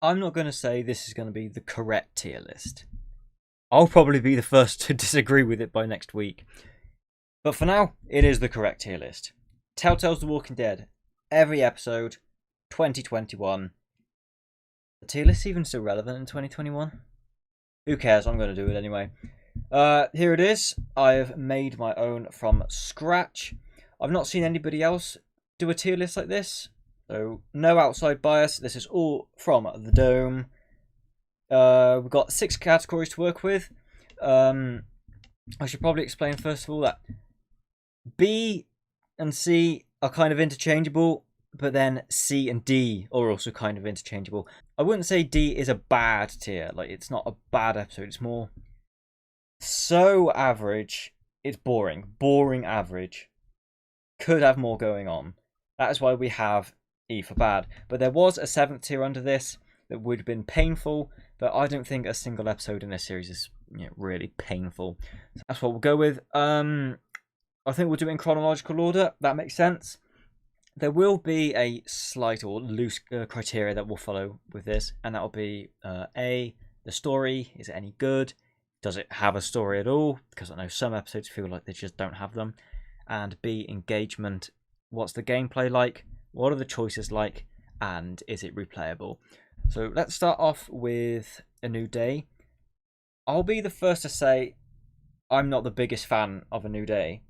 I'm not going to say this is going to be the correct tier list. I'll probably be the first to disagree with it by next week. But for now, it is the correct tier list. Telltale's The Walking Dead. Every episode, 2021. The tier list even still relevant in 2021? Who cares? I'm going to do it anyway. Here it is. I've made my own from scratch. I've not seen anybody else do a tier list like this. So, no outside bias. This is all from the dome. We've got 6 categories to work with. I should probably explain first of all that B and C are kind of interchangeable, but then C and D are also kind of interchangeable. I wouldn't say D is a bad tier. Like, it's not a bad episode. It's more so average. It's boring. Boring average. Could have more going on. That is why we have E for bad. But there was a 7th tier under this that would have been painful, but I don't think a single episode in this series is really painful. So that's what we'll go with. I think we'll do it in chronological order. That makes sense. There will be a slight or loose criteria that we'll follow with this, and that will be A, the story. Is it any good? Does it have a story at all? Because I know some episodes feel like they just don't have them. And B, engagement. What's the gameplay like? What are the choices like? And is it replayable? So let's start off with A New Day. I'll be the first to say I'm not the biggest fan of A New Day,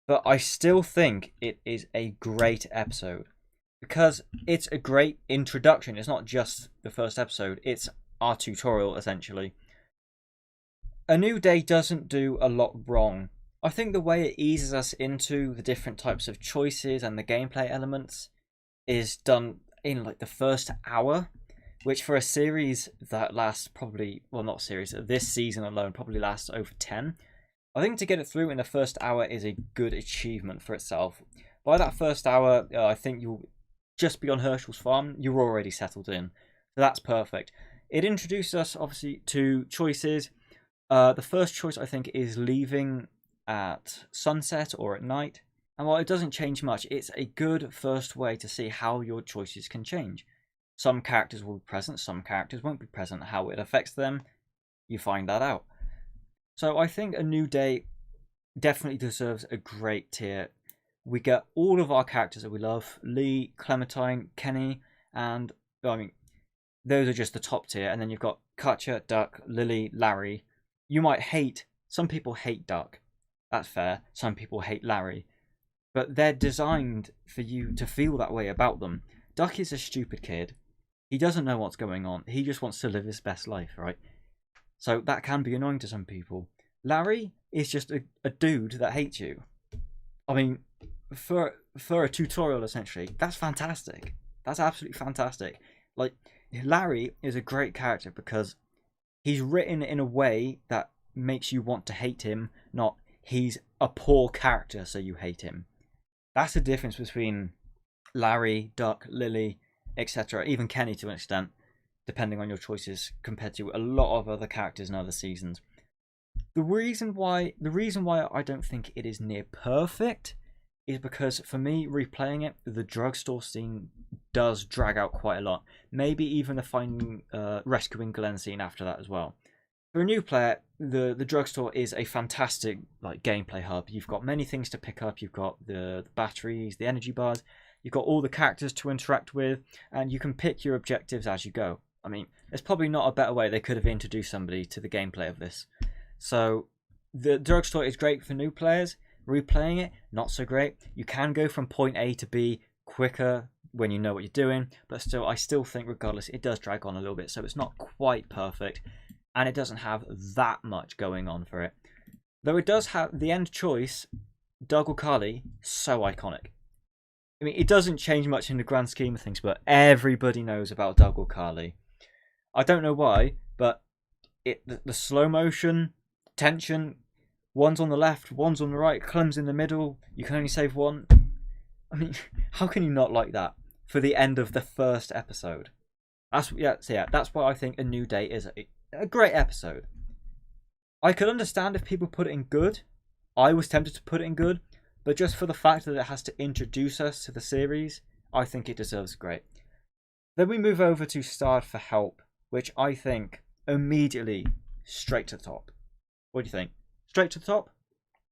but I still think it is a great episode because it's a great introduction. It's not just the first episode, it's our tutorial essentially. A New Day doesn't do a lot wrong. I think the way it eases us into the different types of choices and the gameplay elements is done in like the first hour, which for a series that lasts probably, well, not series, this season alone probably lasts over 10. I think to get it through in the first hour is a good achievement for itself. By that first hour, I think you'll just be on Herschel's farm. You're already settled in. So that's perfect. It introduces us, obviously, to choices. The first choice, I think, is leaving at sunset or at night. And while it doesn't change much, it's a good first way to see how your choices can change. Some characters will be present, some characters won't be present. How it affects them, you find that out. So I think A New Day definitely deserves a great tier. We get all of our characters that we love. Lee, Clementine, Kenny, and those are just the top tier. And then you've got Katja, Duck, Lily, Larry. Some people hate Duck. That's fair. Some people hate Larry. But they're designed for you to feel that way about them. Duck is a stupid kid. He doesn't know what's going on. He just wants to live his best life, right? So that can be annoying to some people. Larry is just a dude that hates you. I mean, for a tutorial, essentially, that's fantastic. That's absolutely fantastic. Like, Larry is a great character because he's written in a way that makes you want to hate him, not he's a poor character so you hate him. That's the difference between Larry, Duck, Lily, etc., even Kenny to an extent, depending on your choices, compared to a lot of other characters in other seasons. The reason why I don't think it is near perfect is because for me, replaying it, the drugstore scene does drag out quite a lot. Maybe even the rescuing Glenn scene after that as well. For a new player, the drugstore is a fantastic gameplay hub. You've got many things to pick up. You've got the batteries, the energy bars. You've got all the characters to interact with, and you can pick your objectives as you go. I mean, there's probably not a better way they could have introduced somebody to the gameplay of this. So the drugstore is great for new players. Replaying it, not so great. You can go from point A to B quicker when you know what you're doing, but still, I still think regardless, it does drag on a little bit, so it's not quite perfect, and it doesn't have that much going on for it. Though it does have the end choice, Doug or Carly, so iconic. I mean, it doesn't change much in the grand scheme of things, but everybody knows about Doug or Carly. I don't know why, but the slow motion, tension, one's on the left, one's on the right, Clem's in the middle, you can only save one. I mean, how can you not like that for the end of the first episode? That's why I think A New Day is a great episode. I could understand if people put it in good. I was tempted to put it in good, but just for the fact that it has to introduce us to the series, I think it deserves great. Then we move over to Starved for Help, which I think immediately straight to the top. What do you think? Straight to the top?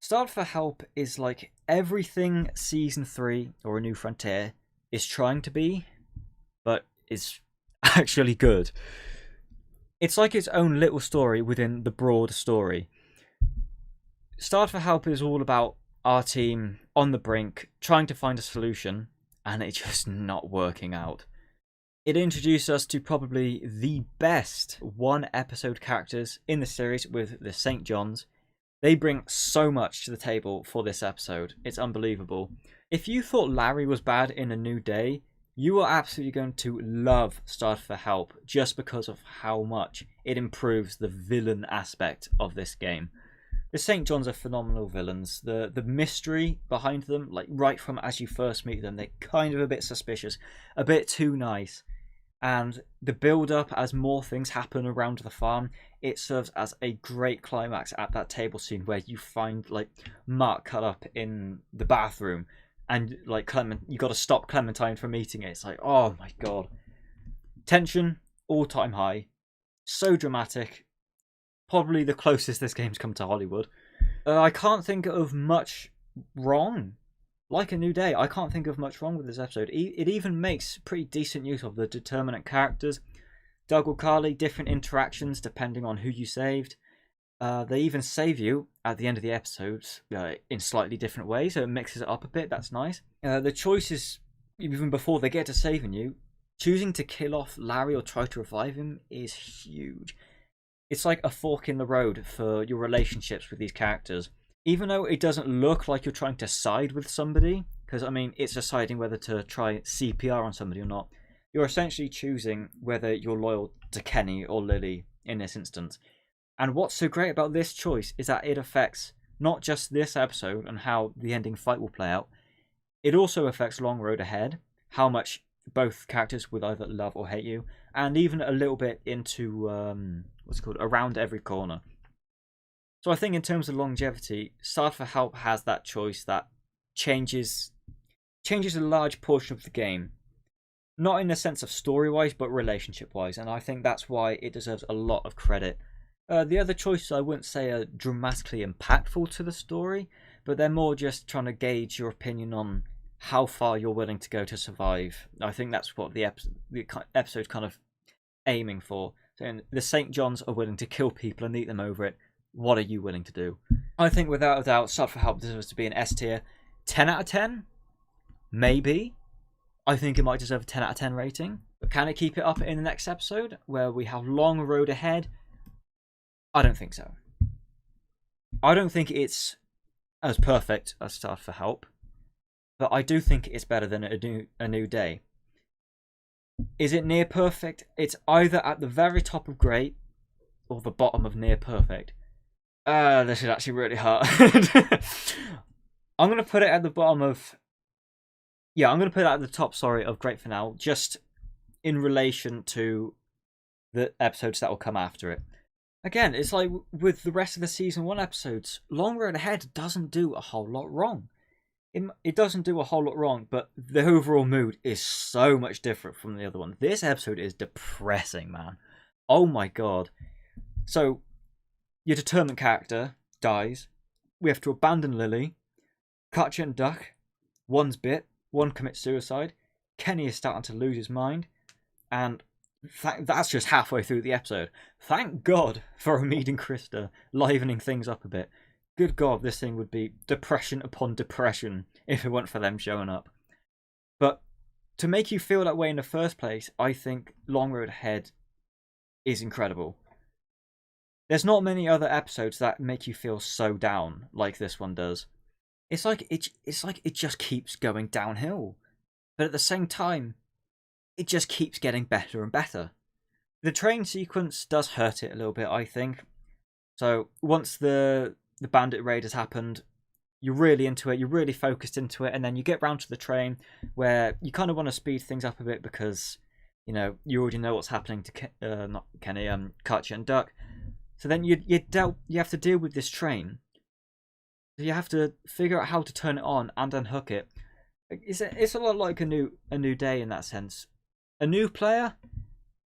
Starved for Help is like everything Season 3 or A New Frontier is trying to be, but is actually good. It's like its own little story within the broad story. Starved for Help is all about our team on the brink, trying to find a solution, and it's just not working out. It introduced us to probably the best one-episode characters in the series with the St. Johns. They bring so much to the table for this episode. It's unbelievable. If you thought Larry was bad in A New Day, you are absolutely going to love Starved for Help just because of how much it improves the villain aspect of this game. The St. Johns are phenomenal villains. The mystery behind them, like right from as you first meet them, they're kind of a bit suspicious, a bit too nice. And the build-up as more things happen around the farm, it serves as a great climax at that table scene where you find like Mark cut up in the bathroom, and like you got to stop Clementine from eating it. It's like, oh my god, tension all-time high, so dramatic. Probably the closest this game's come to Hollywood. I can't think of much wrong. Like A New Day, I can't think of much wrong with this episode. It even makes pretty decent use of the determinant characters. Doug or Carly, different interactions depending on who you saved. They even save you at the end of the episodes in slightly different ways, so it mixes it up a bit. That's nice. The choices, even before they get to saving you, choosing to kill off Larry or try to revive him is huge. It's like a fork in the road for your relationships with these characters. Even though it doesn't look like you're trying to side with somebody, because I mean, it's deciding whether to try CPR on somebody or not, you're essentially choosing whether you're loyal to Kenny or Lily in this instance. And what's so great about this choice is that it affects not just this episode and how the ending fight will play out, it also affects Long Road Ahead, how much both characters will either love or hate you, and even a little bit into, Around Every Corner. So I think in terms of longevity, Starved for Help has that choice that changes a large portion of the game. Not in the sense of story-wise, but relationship-wise, and I think that's why it deserves a lot of credit. The other choices I wouldn't say are dramatically impactful to the story, but they're more just trying to gauge your opinion on how far you're willing to go to survive. I think that's what the episode's kind of aiming for. So the St. Johns are willing to kill people and eat them over it. What are you willing to do? I think without a doubt, Starved for Help deserves to be an S tier. 10 out of 10? Maybe. I think it might deserve a 10 out of 10 rating. But can it keep it up in the next episode where we have Long Road Ahead? I don't think so. I don't think it's as perfect as Starved for Help, but I do think it's better than A New Day. Is it near perfect? It's either at the very top of great or the bottom of near perfect. This is actually really hard. I'm going to put it at the bottom of... Yeah, I'm going to put it at the top, of great for now, just in relation to the episodes that will come after it. Again, it's like with the rest of the Season 1 episodes, Long Road Ahead doesn't do a whole lot wrong. It doesn't do a whole lot wrong, but the overall mood is so much different from the other one. This episode is depressing, man. Oh my god. So, your determined character dies. We have to abandon Lily. Katja and Duck. One's bit. One commits suicide. Kenny is starting to lose his mind. And that's just halfway through the episode. Thank God for Omid and Krista livening things up a bit. Good God, this thing would be depression upon depression if it weren't for them showing up. But to make you feel that way in the first place, I think Long Road Ahead is incredible. There's not many other episodes that make you feel so down like this one does. It's like it just keeps going downhill. But at the same time, it just keeps getting better and better. The train sequence does hurt it a little bit, I think. So once the bandit raid has happened, you're really into it, you're really focused into it, and then you get round to the train where you kind of want to speed things up a bit because, you know, you already know what's happening to not Kenny, Katja and Duck. So then you have to deal with this train. So you have to figure out how to turn it on and unhook it. It's a lot like a new day in that sense. a new player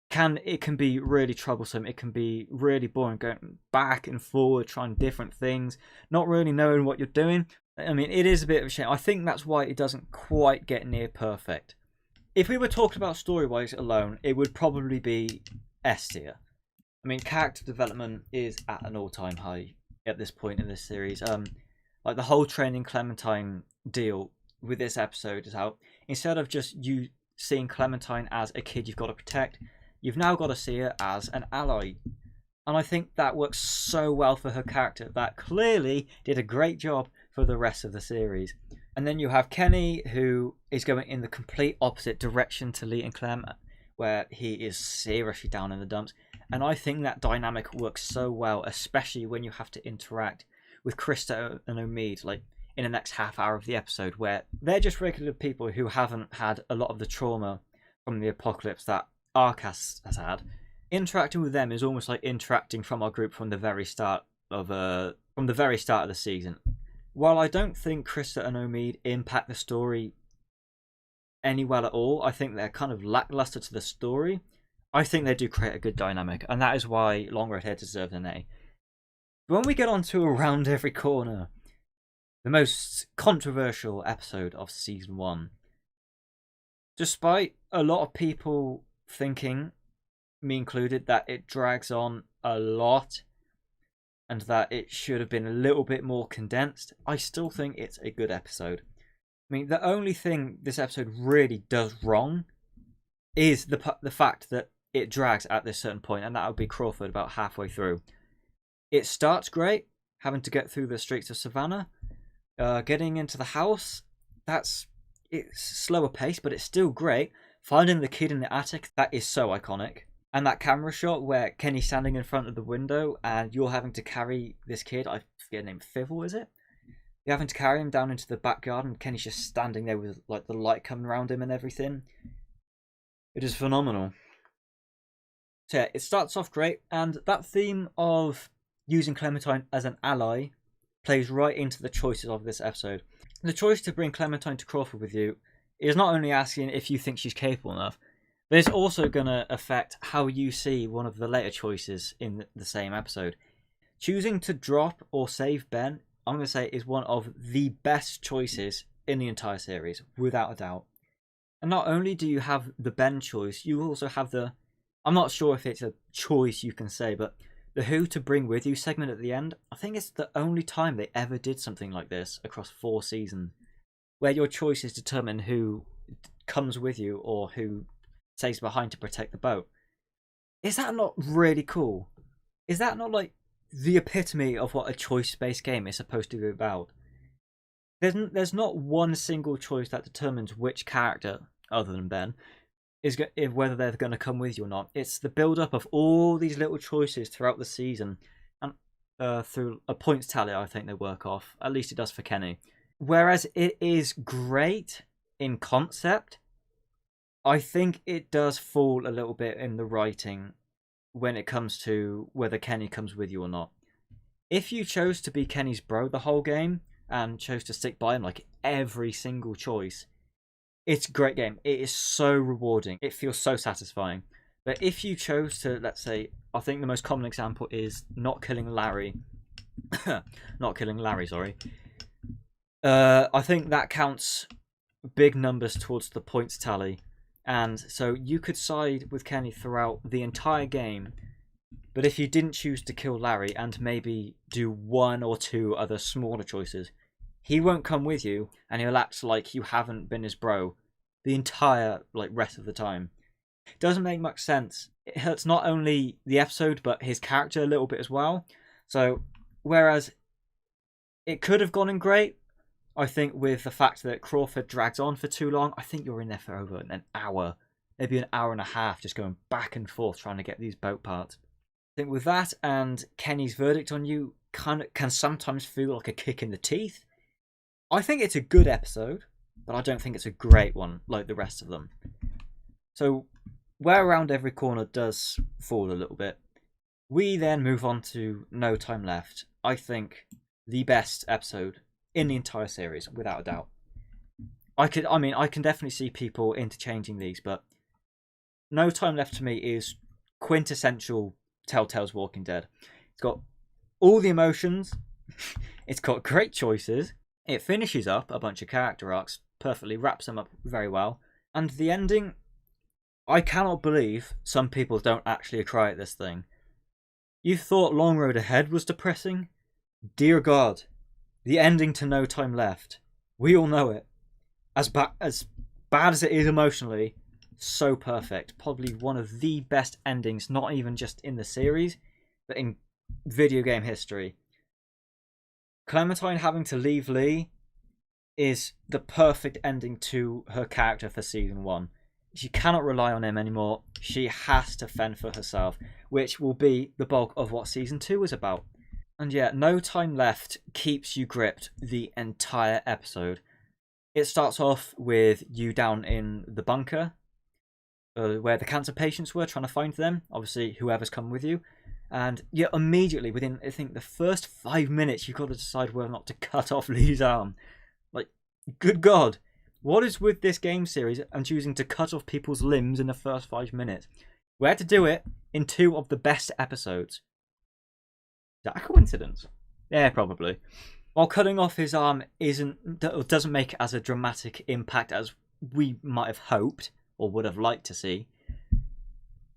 can be really troublesome. It can be really boring, going back and forward, trying different things, not really knowing what you're doing. I mean, it is a bit of a shame. I think that's why it doesn't quite get near perfect. If we were talking about story-wise alone, it would probably be S tier. I mean, character development is at an all-time high at this point in this series. Like the whole training Clementine deal with this episode is how instead of just you seeing Clementine as a kid you've got to protect, you've now got to see her as an ally. And I think that works so well for her character. That clearly did a great job for the rest of the series. And then you have Kenny, who is going in the complete opposite direction to Lee and Clem, where he is seriously down in the dumps. And I think that dynamic works so well, especially when you have to interact with Krista and Omid, like in the next half hour of the episode, where they're just regular people who haven't had a lot of the trauma from the apocalypse that Arcas has had. Interacting with them is almost like interacting from our group from the very start of the season. While I don't think Krista and Omid impact the story any well at all, I think they're kind of lackluster to the story. I think they do create a good dynamic, and that is why Long Red Hair deserves an A. But when we get on to Around Every Corner, the most controversial episode of season 1, despite a lot of people thinking, me included, that it drags on a lot and that it should have been a little bit more condensed, I still think it's a good episode. I mean, the only thing this episode really does wrong is the fact that it drags at this certain point, and that would be Crawford about halfway through. It starts great, having to get through the streets of Savannah. Getting into the house, it's slower pace, but it's still great. Finding the kid in the attic, that is so iconic. And that camera shot where Kenny's standing in front of the window and you're having to carry this kid, I forget the name, Fivil, is it? You're having to carry him down into the backyard and Kenny's just standing there with like the light coming around him and everything. It is phenomenal. So yeah, it starts off great, and that theme of using Clementine as an ally plays right into the choices of this episode. The choice to bring Clementine to Crawford with you is not only asking if you think she's capable enough, but it's also going to affect how you see one of the later choices in the same episode. Choosing to drop or save Ben, I'm going to say, is one of the best choices in the entire series, without a doubt. And not only do you have the Ben choice, you also have the, I'm not sure if it's a choice you can say, but the who to bring with you segment at the end. I think it's the only time they ever did something like this across 4 seasons, where your choices determine who comes with you or who stays behind to protect the boat. Is that not really cool? Is that not like the epitome of what a choice-based game is supposed to be about? There's not one single choice that determines which character, other than Ben, is whether they're going to come with you or not. It's the build-up of all these little choices throughout the season, and through a points tally, I think they work off. At least it does for Kenny. Whereas it is great in concept, I think it does fall a little bit in the writing when it comes to whether Kenny comes with you or not. If you chose to be Kenny's bro the whole game and chose to stick by him like every single choice, it's a great game. It is so rewarding. It feels so satisfying. But if you chose to, let's say, I think the most common example is not killing Larry. Sorry. I think that counts big numbers towards the points tally. And so you could side with Kenny throughout the entire game. But if you didn't choose to kill Larry and maybe do 1 or 2 other smaller choices, he won't come with you, and he'll act like you haven't been his bro the entire rest of the time. It doesn't make much sense. It hurts not only the episode, but his character a little bit as well. So, whereas it could have gone in great, I think with the fact that Crawford drags on for too long, I think you're in there for over an hour, maybe an hour and a half, just going back and forth trying to get these boat parts. I think with that and Kenny's verdict on you can sometimes feel like a kick in the teeth. I think it's a good episode, but I don't think it's a great one like the rest of them. So, where Around Every Corner does fall a little bit, we then move on to No Time Left. I think the best episode in the entire series, without a doubt. I can definitely see people interchanging these, but No Time Left to me is quintessential Telltale's Walking Dead. It's got all the emotions. It's got great choices. It finishes up a bunch of character arcs perfectly, wraps them up very well. And the ending, I cannot believe some people don't actually cry at this thing. You thought Long Road Ahead was depressing? Dear God, the ending to No Time Left. We all know it. As bad as it is emotionally, so perfect. Probably one of the best endings, not even just in the series, but in video game history. Clementine having to leave Lee is the perfect ending to her character for season 1. She cannot rely on him anymore. She has to fend for herself, which will be the bulk of what season 2 is about. And yeah, No Time Left keeps you gripped the entire episode. It starts off with you down in the bunker, where the cancer patients were, trying to find them. Obviously, whoever's come with you. And yeah, immediately, within, I think, the first 5 minutes, you've got to decide whether or not to cut off Lee's arm. Like, good God. What is with this game series and choosing to cut off people's limbs in the first 5 minutes? We had to do it in 2 of the best episodes. Is that a coincidence? Yeah, probably. While cutting off his arm doesn't make as a dramatic impact as we might have hoped or would have liked to see,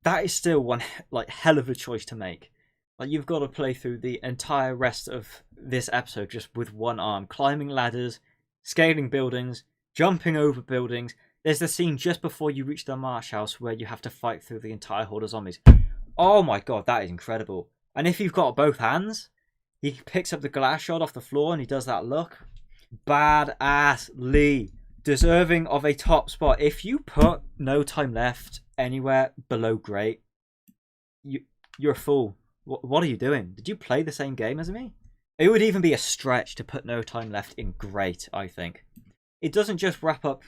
that is still one hell of a choice to make. Like, you've got to play through the entire rest of this episode just with one arm, climbing ladders, scaling buildings, jumping over buildings. There's the scene just before you reach the marsh house where you have to fight through the entire horde of zombies. Oh my God, that is incredible. And if you've got both hands, he picks up the glass shard off the floor and he does that look. Badass Lee. Deserving of a top spot. If you put No Time Left anywhere below great, you're a fool. What are you doing? Did you play the same game as me? It would even be a stretch to put No Time Left in great, I think. It doesn't just wrap up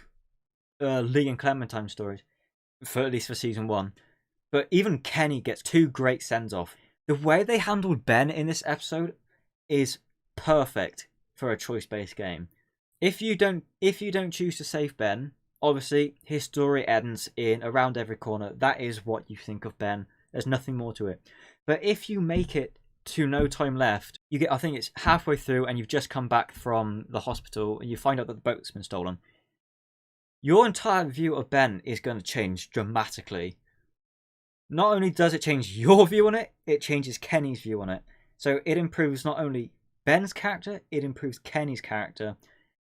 Lee and Clementine stories, at least for season 1, but even Kenny gets 2 great sends-off. The way they handled Ben in this episode is perfect for a choice-based game. If you don't choose to save Ben, obviously his story ends in Around Every Corner. That is what you think of Ben. There's nothing more to it. But if you make it to No Time Left, you get, I think it's halfway through and you've just come back from the hospital and you find out that the boat's been stolen. Your entire view of Ben is going to change dramatically. Not only does it change your view on it, it changes Kenny's view on it. So it improves not only Ben's character, it improves Kenny's character.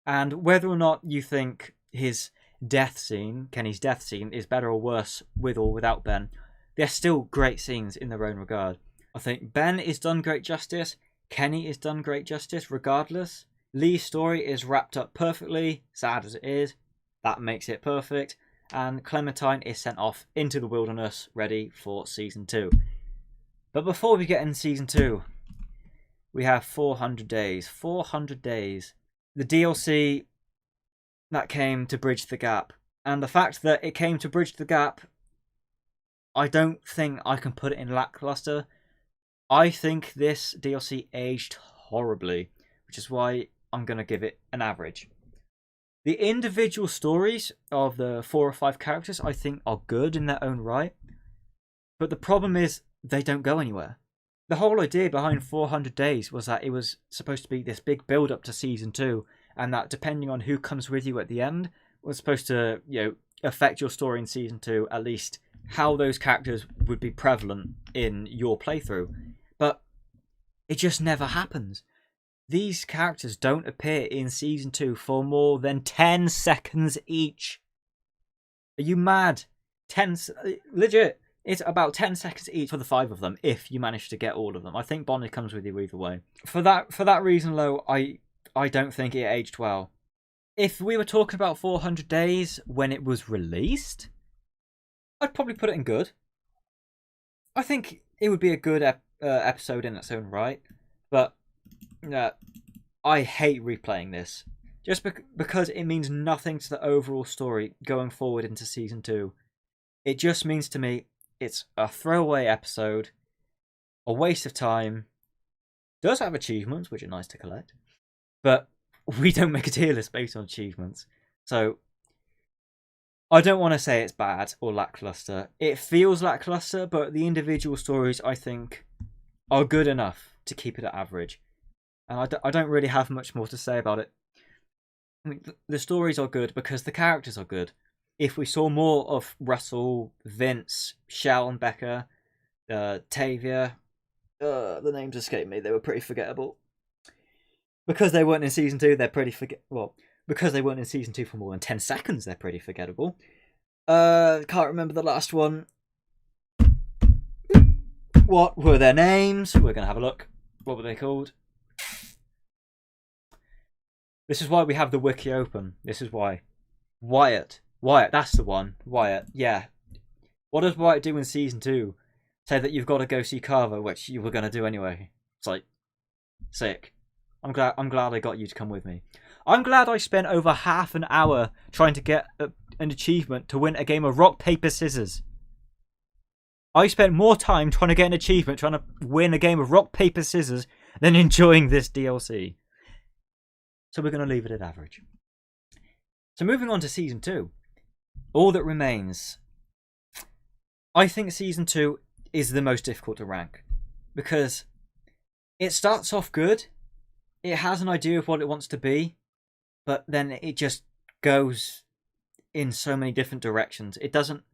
And whether or not you think his death scene, Kenny's death scene, is better or worse with or without Ben, they're still great scenes in their own regard. I think Ben is done great justice, Kenny is done great justice regardless. Lee's story is wrapped up perfectly, sad as it is. That makes it perfect. And Clementine is sent off into the wilderness, ready for season 2. But before we get into season 2, we have 400 days. 400 days. The DLC that came to bridge the gap. And the fact that it came to bridge the gap, I don't think I can put it in lackluster. I think this DLC aged horribly, which is why I'm going to give it an average. The individual stories of the 4 or 5 characters I think are good in their own right. But the problem is they don't go anywhere. The whole idea behind 400 Days was that it was supposed to be this big build up to season 2, and that depending on who comes with you at the end was supposed to, affect your story in season 2, at least how those characters would be prevalent in your playthrough. But it just never happens. These characters don't appear in season 2 for more than 10 seconds each. Are you mad? Legit. It's about 10 seconds each for the 5 of them, if you manage to get all of them. I think Bonnie comes with you either way. For that reason, though, I don't think it aged well. If we were talking about 400 Days when it was released, I'd probably put it in good. I think it would be a good episode in its own right. But I hate replaying this. Just because it means nothing to the overall story going forward into season 2. It just means to me it's a throwaway episode, a waste of time. Does have achievements, which are nice to collect, but we don't make a tier list based on achievements. So I don't want to say it's bad or lackluster. It feels lackluster, but the individual stories, I think, are good enough to keep it at average. And I don't really have much more to say about it. I mean, the stories are good because the characters are good. If we saw more of Russell, Vince, Shell and Becca, Tavia, the names escape me, they were pretty forgettable. Because they weren't in season 2, they're pretty because they weren't in season 2 for more than 10 seconds, they're pretty forgettable. Can't remember the last one. What were their names? We're going to have a look. What were they called? This is why we have the wiki open. This is why. Wyatt, that's the one. Wyatt, yeah. What does Wyatt do in season 2? Say that you've got to go see Carver, which you were going to do anyway. It's like, sick. I'm glad I got you to come with me. I'm glad I spent over half an hour trying to get an achievement to win a game of rock, paper, scissors. I spent more time trying to get an achievement, trying to win a game of rock, paper, scissors, than enjoying this DLC. So we're going to leave it at average. So moving on to Season 2. All That Remains. I think Season 2 is the most difficult to rank. Because it starts off good. It has an idea of what it wants to be. But then it just goes in so many different directions. It doesn't...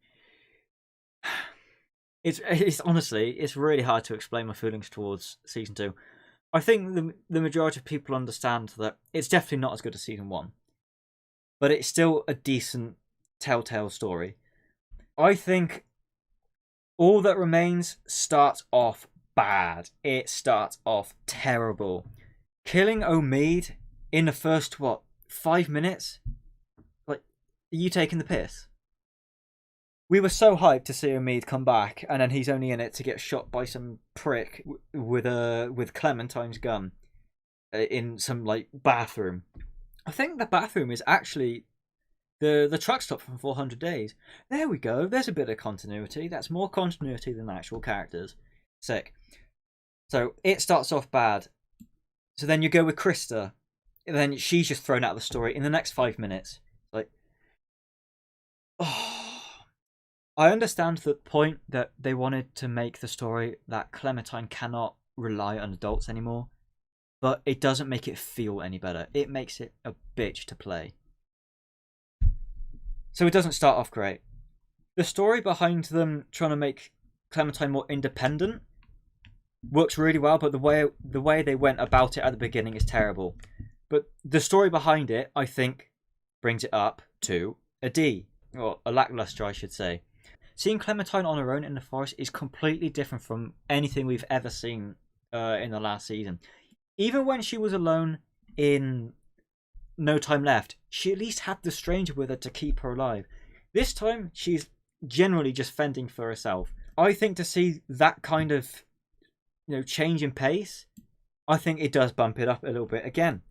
It's honestly, it's really hard to explain my feelings towards Season 2. I think the majority of people understand that it's definitely not as good as Season 1. But it's still a decent Telltale story. I think All That Remains starts off bad. It starts off terrible. Killing Omid in the first, 5 minutes? Like, are you taking the piss? We were so hyped to see Omid come back, and then he's only in it to get shot by some prick with Clementine's gun in some bathroom. I think the bathroom is actually the truck stop from 400 Days. There we go. There's a bit of continuity. That's more continuity than the actual characters. Sick. So it starts off bad. So then you go with Krista, and then she's just thrown out of the story in the next 5 minutes. I understand the point that they wanted to make the story that Clementine cannot rely on adults anymore, but it doesn't make it feel any better. It makes it a bitch to play. So it doesn't start off great. The story behind them trying to make Clementine more independent works really well, but the way they went about it at the beginning is terrible. But the story behind it, I think, brings it up to a D, or a lackluster, I should say. Seeing Clementine on her own in the forest is completely different from anything we've ever seen in the last season. Even when she was alone in No Time Left, she at least had the stranger with her to keep her alive. This time, she's generally just fending for herself. I think to see that kind of change in pace, I think it does bump it up a little bit again.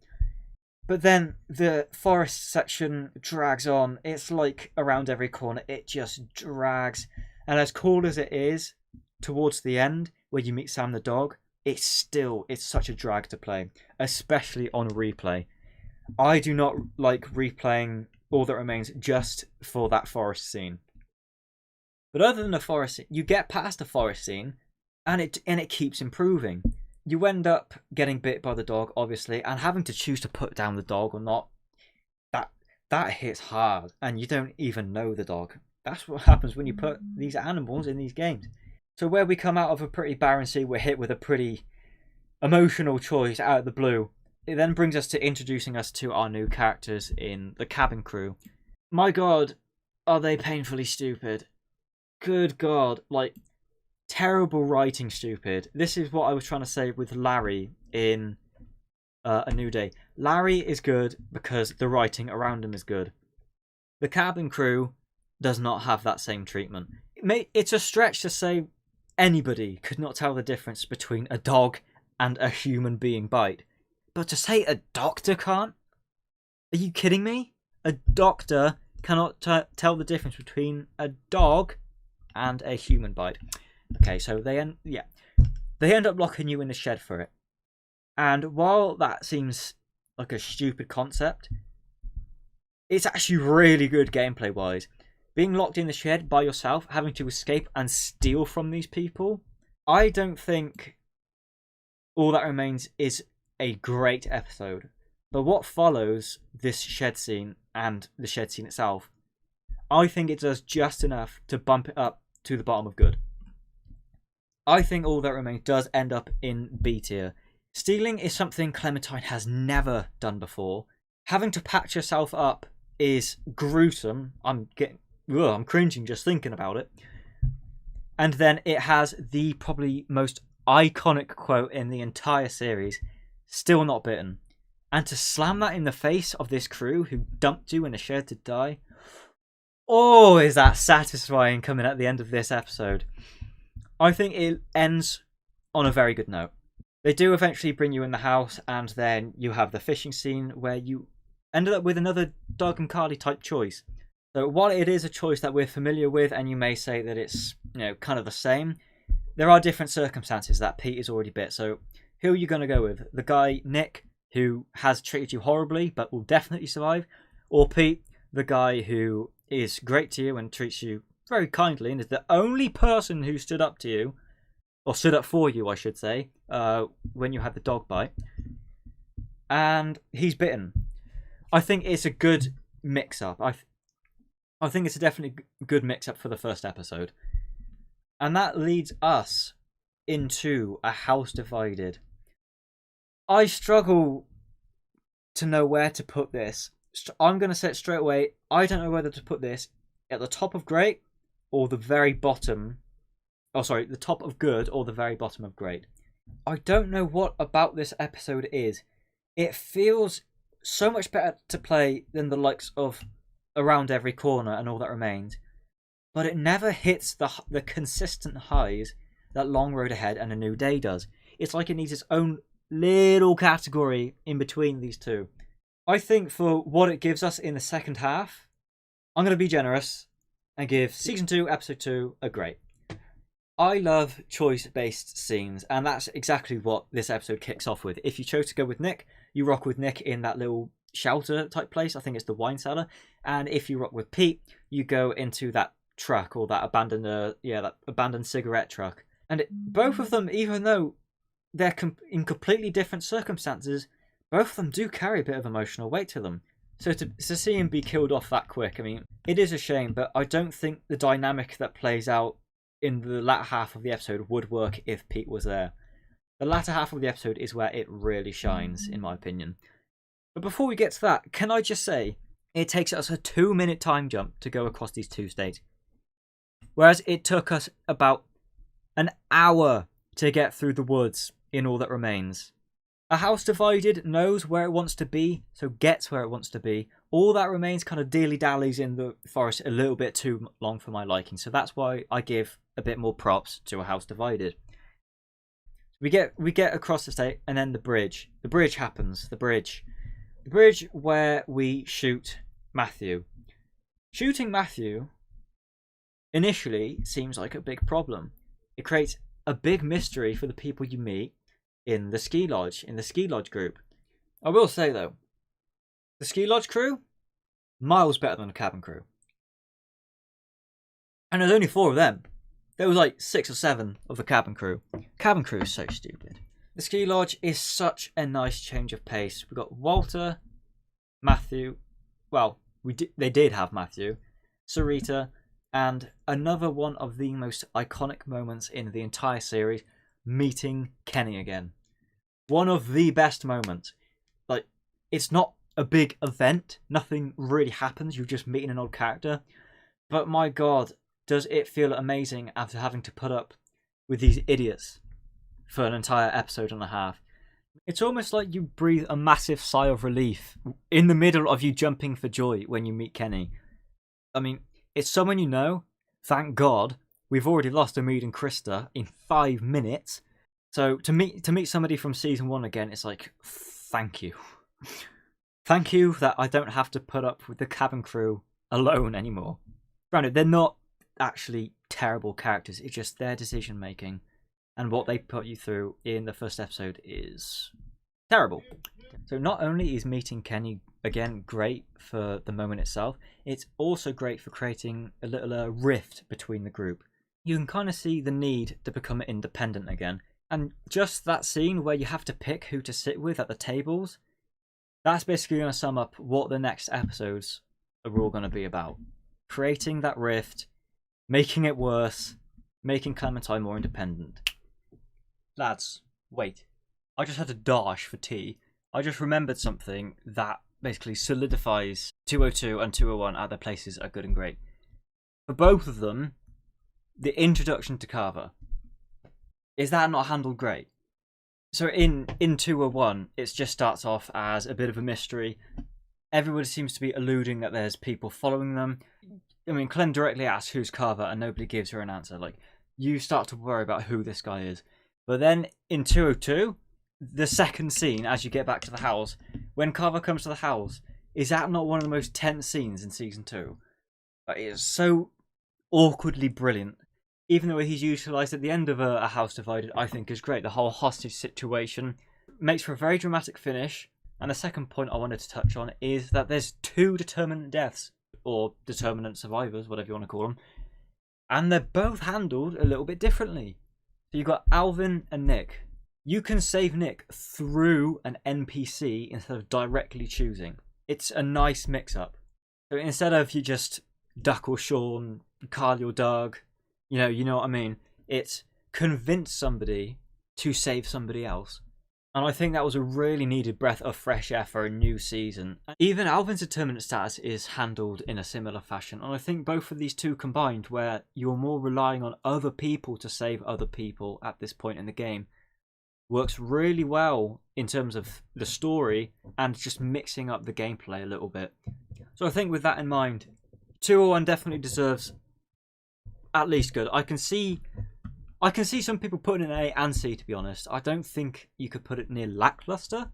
But then the forest section drags on. It's like around every corner. It just drags. And as cool as it is towards the end, where you meet Sam the dog, it's such a drag to play, especially on replay. I do not like replaying All That Remains just for that forest scene. But other than the forest scene, you get past the forest scene, and it keeps improving. You end up getting bit by the dog, obviously, and having to choose to put down the dog or not. That hits hard, and you don't even know the dog. That's what happens when you put these animals in these games. So where we come out of a pretty barren scene, we're hit with a pretty emotional choice out of the blue. It then brings us to introducing us to our new characters in the cabin crew. My God, are they painfully stupid? Good God, terrible writing stupid. This is what I was trying to say with Larry in A New Day. Larry is good because the writing around him is good. The cabin crew does not have that same treatment. It's a stretch to say anybody could not tell the difference between a dog and a human being bite. But to say a doctor can't? Are you kidding me? A doctor cannot tell the difference between a dog and a human bite. Okay, so they end up locking you in the shed for it. And while that seems like a stupid concept, it's actually really good gameplay wise. being locked in the shed by yourself, having to escape and steal from these people. I don't think All That Remains is a great episode, but what follows this shed scene and the shed scene itself, I think it does just enough to bump it up to the bottom of good. I think All That Remains does end up in B tier. Stealing is something Clementine has never done before. Having to patch yourself up is gruesome. I'm cringing just thinking about it. And then it has the probably most iconic quote in the entire series, "Still not bitten." And to slam that in the face of this crew who dumped you in a shed to die, oh, is that satisfying coming at the end of this episode. I think it ends on a very good note. They do eventually bring you in the house, and then you have the fishing scene where you ended up with another Doug and Carly type choice. So while it is a choice that we're familiar with, and you may say that it's kind of the same, there are different circumstances that Pete is already bit. So who are you going to go with? The guy, Nick, who has treated you horribly but will definitely survive? Or Pete, the guy who is great to you and treats you very kindly and is the only person who stood up to you, or stood up for you, I should say, when you had the dog bite, and he's bitten. I think it's a good mix-up. I think it's a definitely good mix-up for the first episode. And that leads us into A House Divided. I struggle to know where to put this. I'm going to say it straight away. I don't know whether to put this at the top of great or the very bottom. Oh, sorry, the top of good or the very bottom of great. I don't know what about this episode is. It feels so much better to play than the likes of Around Every Corner and All That Remains, but it never hits the consistent highs that Long Road Ahead and A New Day does. It's like it needs its own little category in between these two. I think for what it gives us in the second half, I'm going to be generous and give Season 2, Episode 2 a great. I love choice-based scenes, and that's exactly what this episode kicks off with. If you chose to go with Nick, you rock with Nick in that little shelter type place. I think it's the wine cellar. And if you rock with Pete, you go into that truck, or that abandoned cigarette truck. And both of them, even though they're in completely different circumstances, both of them do carry a bit of emotional weight to them. So to see him be killed off that quick, I mean, it is a shame, but I don't think the dynamic that plays out in the latter half of the episode would work if Pete was there. The latter half of the episode is where it really shines, in my opinion. But before we get to that, can I just say, it takes us a 2-minute time jump to go across these two states. Whereas it took us about an hour to get through the woods in All That Remains. A House Divided knows where it wants to be, so gets where it wants to be. All That Remains kind of dilly-dallies in the forest a little bit too long for my liking, so that's why I give a bit more props to A House Divided. We get across the state, and then the bridge. The bridge happens. The bridge where we shoot Matthew. Shooting Matthew initially seems like a big problem. It creates a big mystery for the people you meet in the ski lodge group. I will say though, the ski lodge crew, miles better than the cabin crew. And there's only 4 of them. There was like 6 or 7 of the cabin crew. Cabin crew is so stupid. The ski lodge is such a nice change of pace. We've got Walter, Matthew, well, they did have Matthew, Sarita, and another one of the most iconic moments in the entire series, meeting Kenny again. One of the best moments. Like, it's not a big event, nothing really happens, you're just meeting an old character, but my god, does it feel amazing after having to put up with these idiots for an entire episode and a half. It's almost like you breathe a massive sigh of relief in the middle of you jumping for joy when you meet Kenny. I mean, it's someone you know. Thank God we've already lost Amid and Krista in 5 minutes. So to meet somebody from season 1 again, it's like, thank you. Thank you that I don't have to put up with the cabin crew alone anymore. Granted, they're not actually terrible characters. It's just their decision making and what they put you through in the first episode is terrible. So not only is meeting Kenny again great for the moment itself, it's also great for creating a little rift between the group. You can kind of see the need to become independent again. And just that scene where you have to pick who to sit with at the tables, that's basically going to sum up what the next episodes are all going to be about. Creating that rift, making it worse, making Clementine more independent. Lads, wait. I just had to dash for tea. I just remembered something that basically solidifies 202 and 201 at their places are good and great. For both of them, the introduction to Carver, is that not handled great? So in 201, it just starts off as a bit of a mystery. Everybody seems to be alluding that there's people following them. I mean, Clem directly asks who's Carver and nobody gives her an answer. Like, you start to worry about who this guy is. But then in 202, the second scene, as you get back to the house, when Carver comes to the house, is that not one of the most tense scenes in season 2? It's so awkwardly brilliant. Even though he's utilised at the end of a House Divided, I think is great. The whole hostage situation makes for a very dramatic finish. And the second point I wanted to touch on is that there's 2 determinant deaths, or determinant survivors, whatever you want to call them. And they're both handled a little bit differently. So you've got Alvin and Nick. You can save Nick through an NPC instead of directly choosing. It's a nice mix-up. So instead of you just Duck or Sean, Carly or Doug, you know what I mean? It's convince somebody to save somebody else. And I think that was a really needed breath of fresh air for a new season. Even Alvin's determinant status is handled in a similar fashion. And I think both of these two combined, where you're more relying on other people to save other people at this point in the game, works really well in terms of the story and just mixing up the gameplay a little bit. So I think with that in mind, 201 definitely deserves at least good. I can see some people putting in A and C, to be honest. I don't think you could put it near lackluster,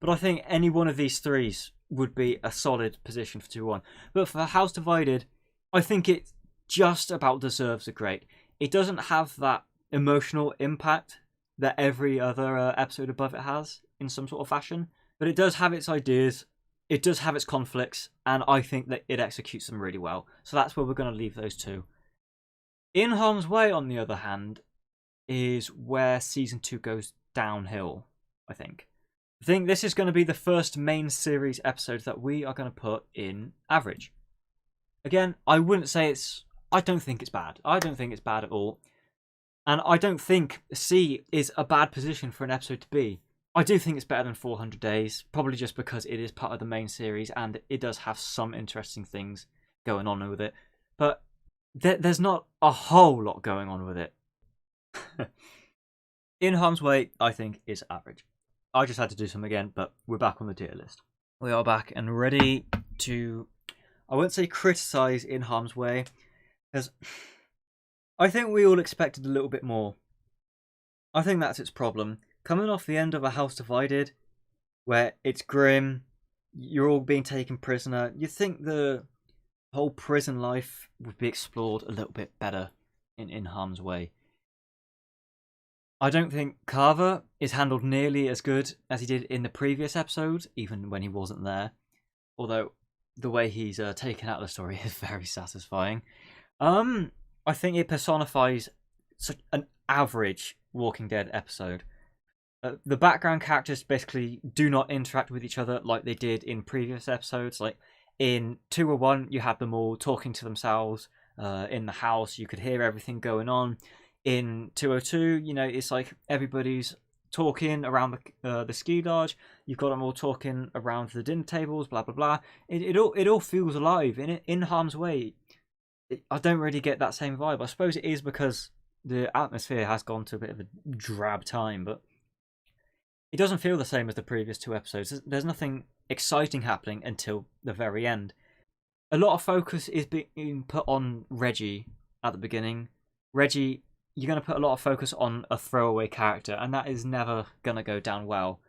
but I think any one of these threes would be a solid position for 201. But for House Divided, I think it just about deserves a great. It doesn't have that emotional impact that every other episode above it has in some sort of fashion, but it does have its ideas, it does have its conflicts, and I think that it executes them really well. So that's where we're going to leave those 2. In Harm's Way, on the other hand, is where season 2 goes downhill, I think. I think this is going to be the first main series episode that we are going to put in average. Again, I wouldn't say I don't think it's bad. I don't think it's bad at all. And I don't think C is a bad position for an episode to be. I do think it's better than 400 Days, probably just because it is part of the main series and it does have some interesting things going on with it. But there's not a whole lot going on with it. In Harm's Way, I think, is average. I just had to do some again, but we're back on the tier list. We are back and ready to, I won't say criticise In Harm's Way, because I think we all expected a little bit more. I think that's its problem. Coming off the end of A House Divided, where it's grim, you're all being taken prisoner, you think the whole prison life would be explored a little bit better in Harm's Way. I don't think Carver is handled nearly as good as he did in the previous episode, even when he wasn't there. Although the way he's taken out of the story is very satisfying. I think it personifies such an average Walking Dead episode. The background characters basically do not interact with each other like they did in previous episodes. Like in 201, you had them all talking to themselves in the house. You could hear everything going on. In 202, it's like everybody's talking around the ski lodge. You've got them all talking around the dinner tables, blah, blah, blah. It all feels alive. In Harm's Way, I don't really get that same vibe. I suppose it is because the atmosphere has gone to a bit of a drab time, but it doesn't feel the same as the previous 2 episodes. There's nothing exciting happening until the very end. A lot of focus is being put on Reggie at the beginning. Reggie, you're going to put a lot of focus on a throwaway character, and that is never going to go down well.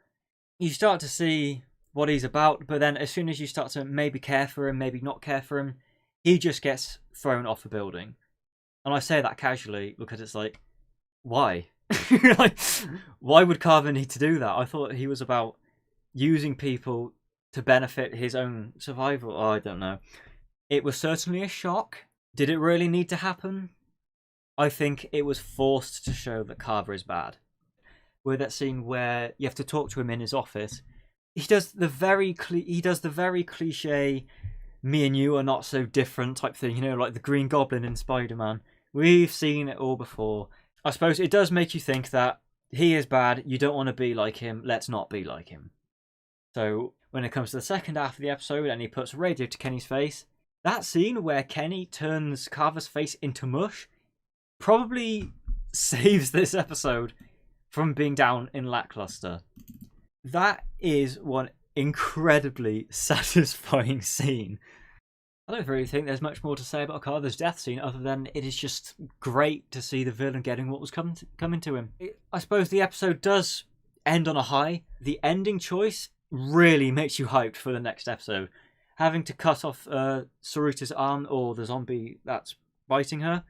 You start to see what he's about, but then as soon as you start to maybe care for him, maybe not care for him, he just gets thrown off a building. And I say that casually because it's like, why? Like, why would Carver need to do that? I thought he was about using people to benefit his own survival. Oh, I don't know. It was certainly a shock. Did it really need to happen? I think it was forced to show that Carver is bad. With that scene where you have to talk to him in his office, he does the very cliche "me and you are not so different" type thing, you know, like the Green Goblin in Spider-Man. We've seen it all before. I suppose it does make you think that he is bad, you don't want to be like him, let's not be like him. So when it comes to the second half of the episode and he puts radio to Kenny's face, that scene where Kenny turns Carver's face into mush probably saves this episode from being down in lackluster. That is one incredibly satisfying scene. I don't really think there's much more to say about Carver's death scene other than it is just great to see the villain getting what was coming to him. I suppose the episode does end on a high. The ending choice really makes you hyped for the next episode. Having to cut off Saruta's arm, or the zombie that's biting her,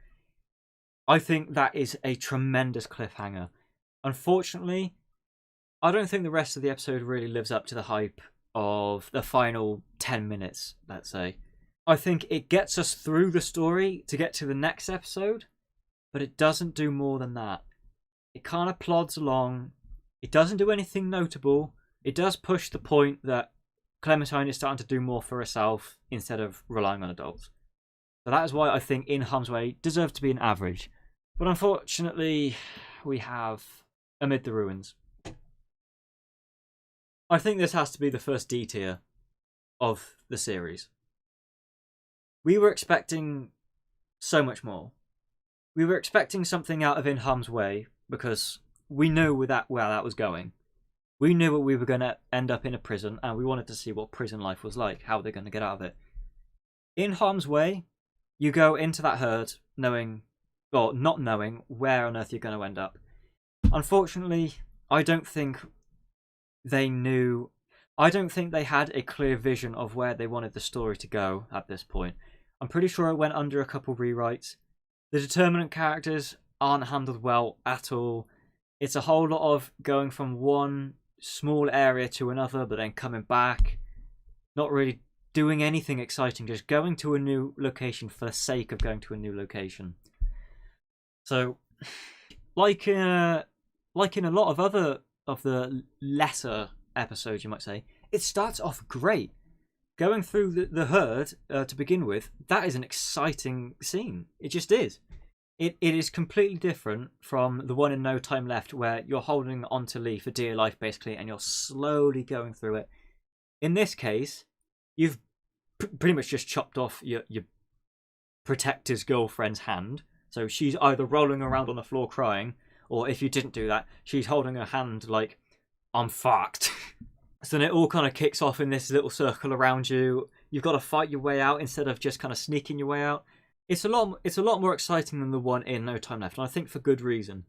I think that is a tremendous cliffhanger. Unfortunately, I don't think the rest of the episode really lives up to the hype of the final 10 minutes, let's say. I think it gets us through the story to get to the next episode, but it doesn't do more than that. It kind of plods along. It doesn't do anything notable. It does push the point that Clementine is starting to do more for herself instead of relying on adults. So that is why I think In Harm's Way deserves to be an average. But unfortunately, we have Amid the Ruins. I think this has to be the first D tier of the series. We were expecting so much more. We were expecting something out of In Harm's Way because we knew where that was going. We knew we were going to end up in a prison and we wanted to see what prison life was like, how they're going to get out of it. In Harm's Way, you go into that herd knowing, or not knowing, where on earth you're going to end up. Unfortunately, I don't think they knew. I don't think they had a clear vision of where they wanted the story to go at this point. I'm pretty sure it went under a couple rewrites. The determinant characters aren't handled well at all. It's a whole lot of going from one small area to another, but then coming back. Not really doing anything exciting, just going to a new location for the sake of going to a new location. So, like in a lot of other of the lesser episodes, you might say, it starts off great. Going through the herd to begin with, that is an exciting scene. It just is. It is completely different from the one in No Time Left, where you're holding onto Lee for dear life, basically, and you're slowly going through it. In this case, you've pretty much just chopped off your protector's girlfriend's hand. So she's either rolling around on the floor crying, or if you didn't do that, she's holding her hand like, I'm fucked. So then it all kind of kicks off in this little circle around you. You've got to fight your way out instead of just kind of sneaking your way out. It's a lot more exciting than the one in No Time Left, and I think for good reason.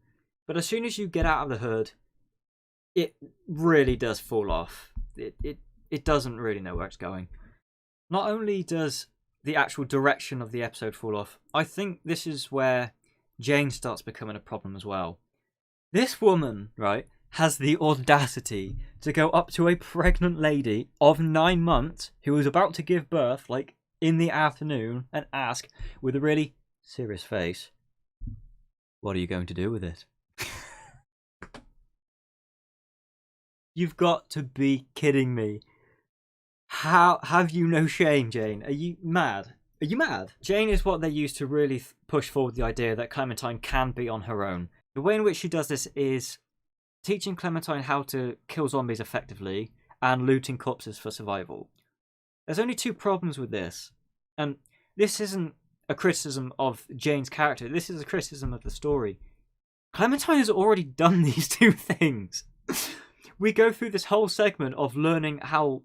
But as soon as you get out of the herd, it really does fall off. It doesn't really know where it's going. Not only does the actual direction of the episode fall off, I think this is where Jane starts becoming a problem as well. This woman, right, has the audacity to go up to a pregnant lady of 9 months who was about to give birth, like, in the afternoon, and ask, with a really serious face, what are you going to do with it? You've got to be kidding me. How have you no shame, Jane? Are you mad? Are you mad? Jane is what they use to really push forward the idea that Clementine can be on her own. The way in which she does this is teaching Clementine how to kill zombies effectively and looting corpses for survival. There's only 2 problems with this, and this isn't a criticism of Jane's character, this is a criticism of the story. Clementine has already done these 2 things. We go through this whole segment of learning how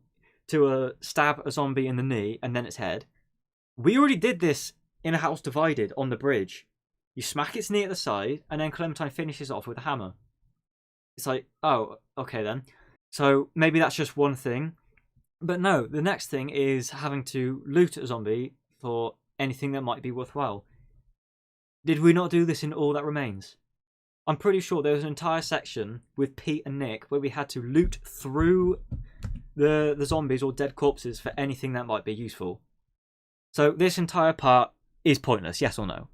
to stab a zombie in the knee and then its head. We already did this in A House Divided on the bridge. You smack its knee at the side, and then Clementine finishes off with a hammer. It's like, oh, okay then. So maybe that's just one thing. But no, the next thing is having to loot a zombie for anything that might be worthwhile. Did we not do this in All That Remains? I'm pretty sure there was an entire section with Pete and Nick where we had to loot through the zombies or dead corpses for anything that might be useful. So this entire part is pointless, yes or no?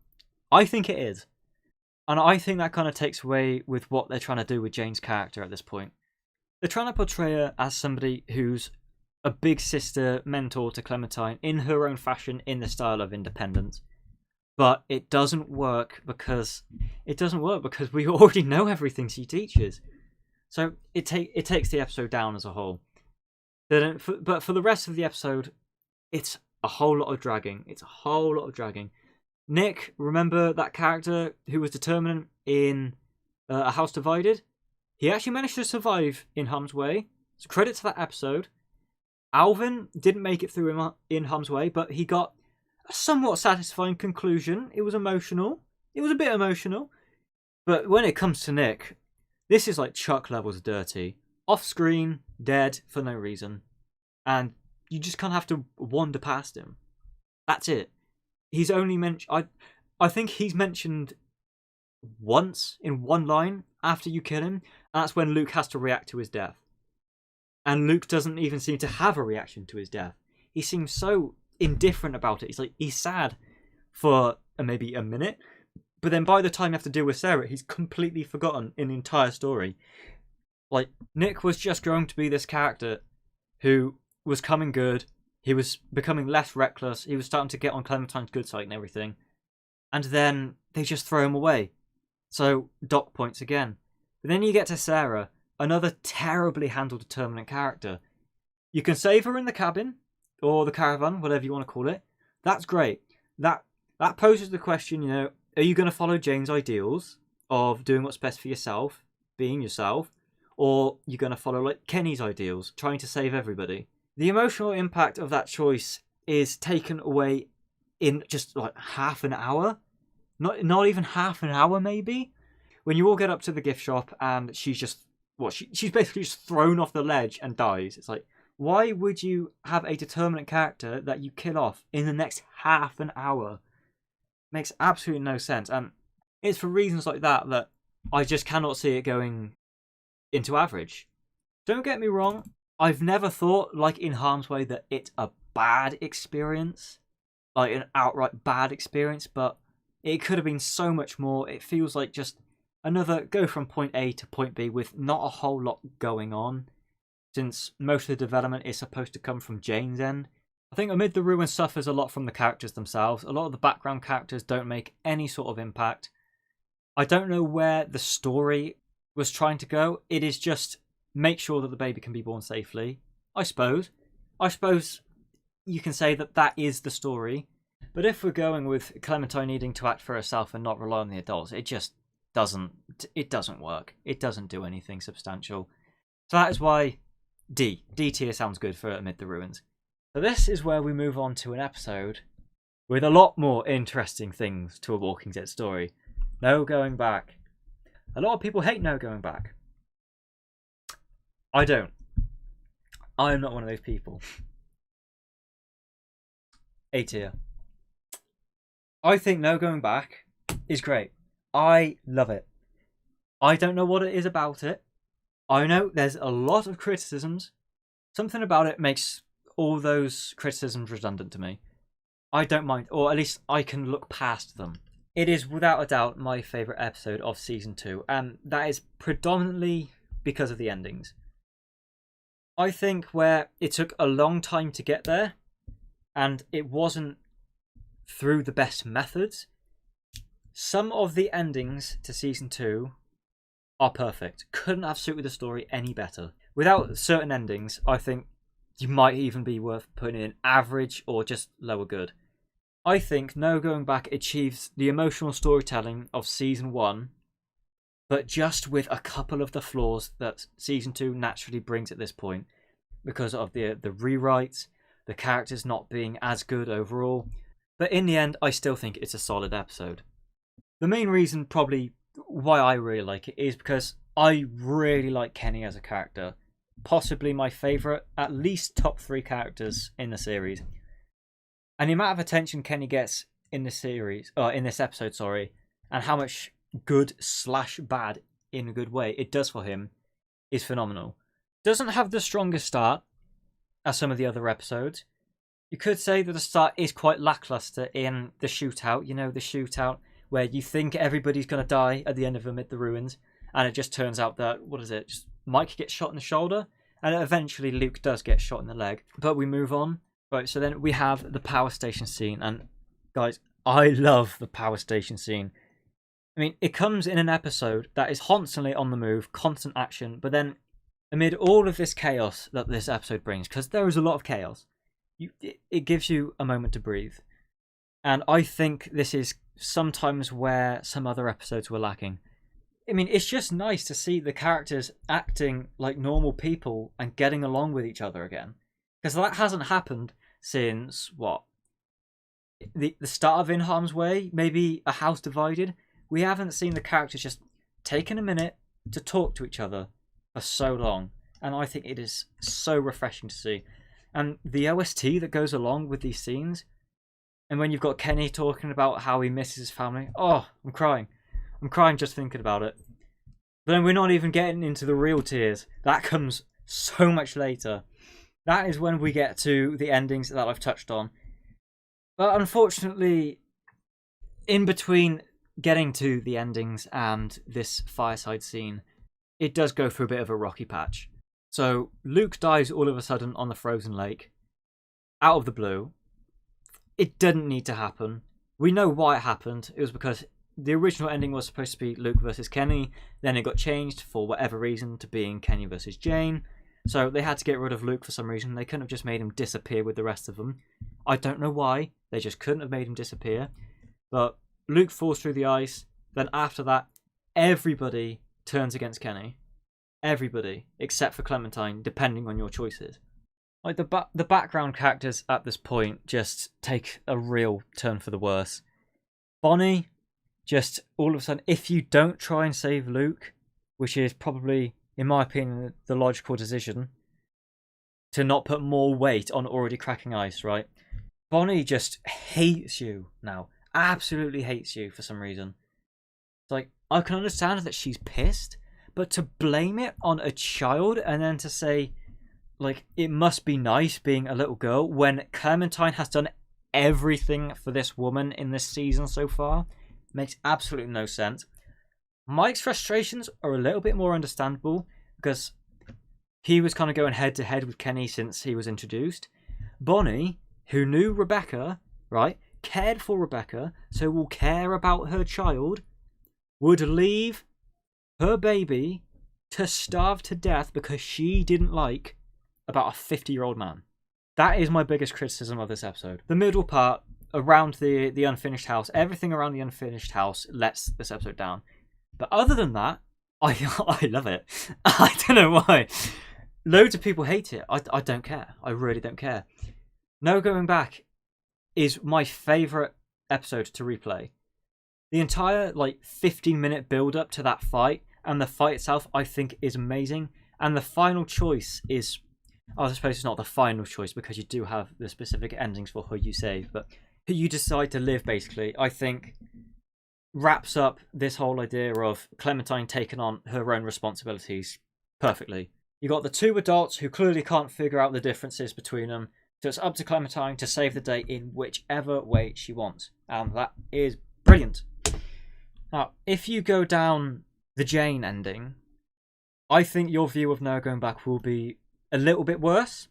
I think it is. And I think that kind of takes away with what they're trying to do with Jane's character at this point. They're trying to portray her as somebody who's a big sister mentor to Clementine in her own fashion, in the style of Independence. But it doesn't work because we already know everything she teaches. So it takes the episode down as a whole. But for the rest of the episode, it's a whole lot of dragging. Nick, remember that character who was determinant in A House Divided? He actually managed to survive in harm's way. So credit to that episode. Alvin didn't make it through in harm's way, but he got a somewhat satisfying conclusion. It was emotional. It was a bit emotional. But when it comes to Nick, this is like Chuck levels dirty. Off screen, dead for no reason. And you just kind of have to wander past him. That's it. He's only mentioned... I think he's mentioned once in one line after you kill him. And that's when Luke has to react to his death. And Luke doesn't even seem to have a reaction to his death. He seems so indifferent about it. He's sad for maybe a minute. But then by the time you have to deal with Sarah, he's completely forgotten in the entire story. Like, Nick was just growing to be this character who was coming good. He was becoming less reckless. He was starting to get on Clementine's good side and everything. And then they just throw him away. So, dock points again. But then you get to Sarah, another terribly handled determinant character. You can save her in the cabin, or the caravan, whatever you want to call it. That's great. That poses the question, are you going to follow Jane's ideals of doing what's best for yourself, being yourself, or you're going to follow like Kenny's ideals, trying to save everybody? The emotional impact of that choice is taken away in just like half an hour. Not even half an hour, maybe. When you all get up to the gift shop and she's just she's basically just thrown off the ledge and dies. It's like, why would you have a determinate character that you kill off in the next half an hour? Makes absolutely no sense. And it's for reasons like that I just cannot see it going into average. Don't get me wrong, I've never thought, like in Harm's Way, that it's a bad experience. Like an outright bad experience, but it could have been so much more. It feels like just another go from point A to point B with not a whole lot going on, since most of the development is supposed to come from Jane's end. I think Amid the Ruins suffers a lot from the characters themselves. A lot of the background characters don't make any sort of impact. I don't know where the story was trying to go. It is just make sure that the baby can be born safely. I suppose you can say that is the story. But if we're going with Clementine needing to act for herself and not rely on the adults, it just doesn't work. It doesn't do anything substantial. So that is why D tier sounds good for Amid the Ruins. So this is where we move on to an episode with a lot more interesting things to a Walking Dead story. No Going Back. A lot of people hate No Going Back. I don't. I am not one of those people. A tier. I think No Going Back is great. I love it. I don't know what it is about it. I know there's a lot of criticisms. Something about it makes all those criticisms redundant to me. I don't mind, or at least I can look past them. It is without a doubt my favourite episode of Season 2, and that is predominantly because of the endings. I think where it took a long time to get there, and it wasn't through the best methods, some of the endings to Season 2 are perfect. Couldn't have suited the story any better. Without certain endings, I think you might even be worth putting in average or just lower good. I think No Going Back achieves the emotional storytelling of Season 1, but just with a couple of the flaws that Season 2 naturally brings at this point, because of the rewrites, the characters not being as good overall. But in the end, I still think it's a solid episode. The main reason probably why I really like it is because I really like Kenny as a character. Possibly my favourite, at least top 3 characters in the series. And the amount of attention Kenny gets in this episode, and how much good/bad in a good way it does for him is phenomenal. Doesn't have the strongest start. as some of the other episodes. You could say that the start is quite lackluster in the shootout. You know, the shootout where you think everybody's going to die at the end of Amid the Ruins, and it just turns out that, what is it, just Mike gets shot in the shoulder, and eventually Luke does get shot in the leg. But we move on. Right, so then we have the power station scene, and guys, I love the power station scene. I mean, it comes in an episode that is constantly on the move, constant action, but then amid all of this chaos that this episode brings, because there is a lot of chaos, it gives you a moment to breathe. And I think this is sometimes where some other episodes were lacking. I mean, it's just nice to see the characters acting like normal people and getting along with each other again. Because that hasn't happened since, what? The start of In Harm's Way? Maybe A House Divided? We haven't seen the characters just taking a minute to talk to each other for so long. And I think it is so refreshing to see. And the OST that goes along with these scenes, and when you've got Kenny talking about how he misses his family, oh, I'm crying. I'm crying just thinking about it. But then we're not even getting into the real tears. That comes so much later. That is when we get to the endings that I've touched on. But unfortunately, in between getting to the endings and this fireside scene, it does go through a bit of a rocky patch. So Luke dies all of a sudden on the frozen lake, out of the blue. It didn't need to happen. We know why it happened. It was because the original ending was supposed to be Luke versus Kenny. Then it got changed for whatever reason to being Kenny versus Jane. So they had to get rid of Luke for some reason. They couldn't have just made him disappear with the rest of them. I don't know why. They just couldn't have made him disappear. But Luke falls through the ice. Then after that, everybody turns against Kenny. Everybody, except for Clementine, depending on your choices. Like the background characters at this point just take a real turn for the worse. Bonnie, just all of a sudden, if you don't try and save Luke, which is probably, in my opinion, the logical decision, to not put more weight on already cracking ice, right? Bonnie just hates you now. Absolutely hates you for some reason. It's like, I can understand that she's pissed, but to blame it on a child and then to say, like, it must be nice being a little girl when Clementine has done everything for this woman in this season so far makes absolutely no sense. Mike's frustrations are a little bit more understandable because he was kind of going head to head with Kenny since he was introduced. Bonnie, who knew Rebecca, right, cared for Rebecca, so will care about her child, would leave her baby to starve to death because she didn't like about a 50-year-old man. That is my biggest criticism of this episode. The middle part, around the unfinished house, everything around the unfinished house lets this episode down. But other than that, I love it. I don't know why. Loads of people hate it. I don't care. I really don't care. No Going Back is my favourite episode to replay. The entire 15-minute build-up to that fight, and the fight itself, I think, is amazing. And the final choice is, I suppose it's not the final choice because you do have the specific endings for who you save, but who you decide to live, basically, I think wraps up this whole idea of Clementine taking on her own responsibilities perfectly. You got the two adults who clearly can't figure out the differences between them, so it's up to Clementine to save the day in whichever way she wants, and that is brilliant. Now, if you go down the Jane ending, I think your view of No Going Back will be a little bit worse,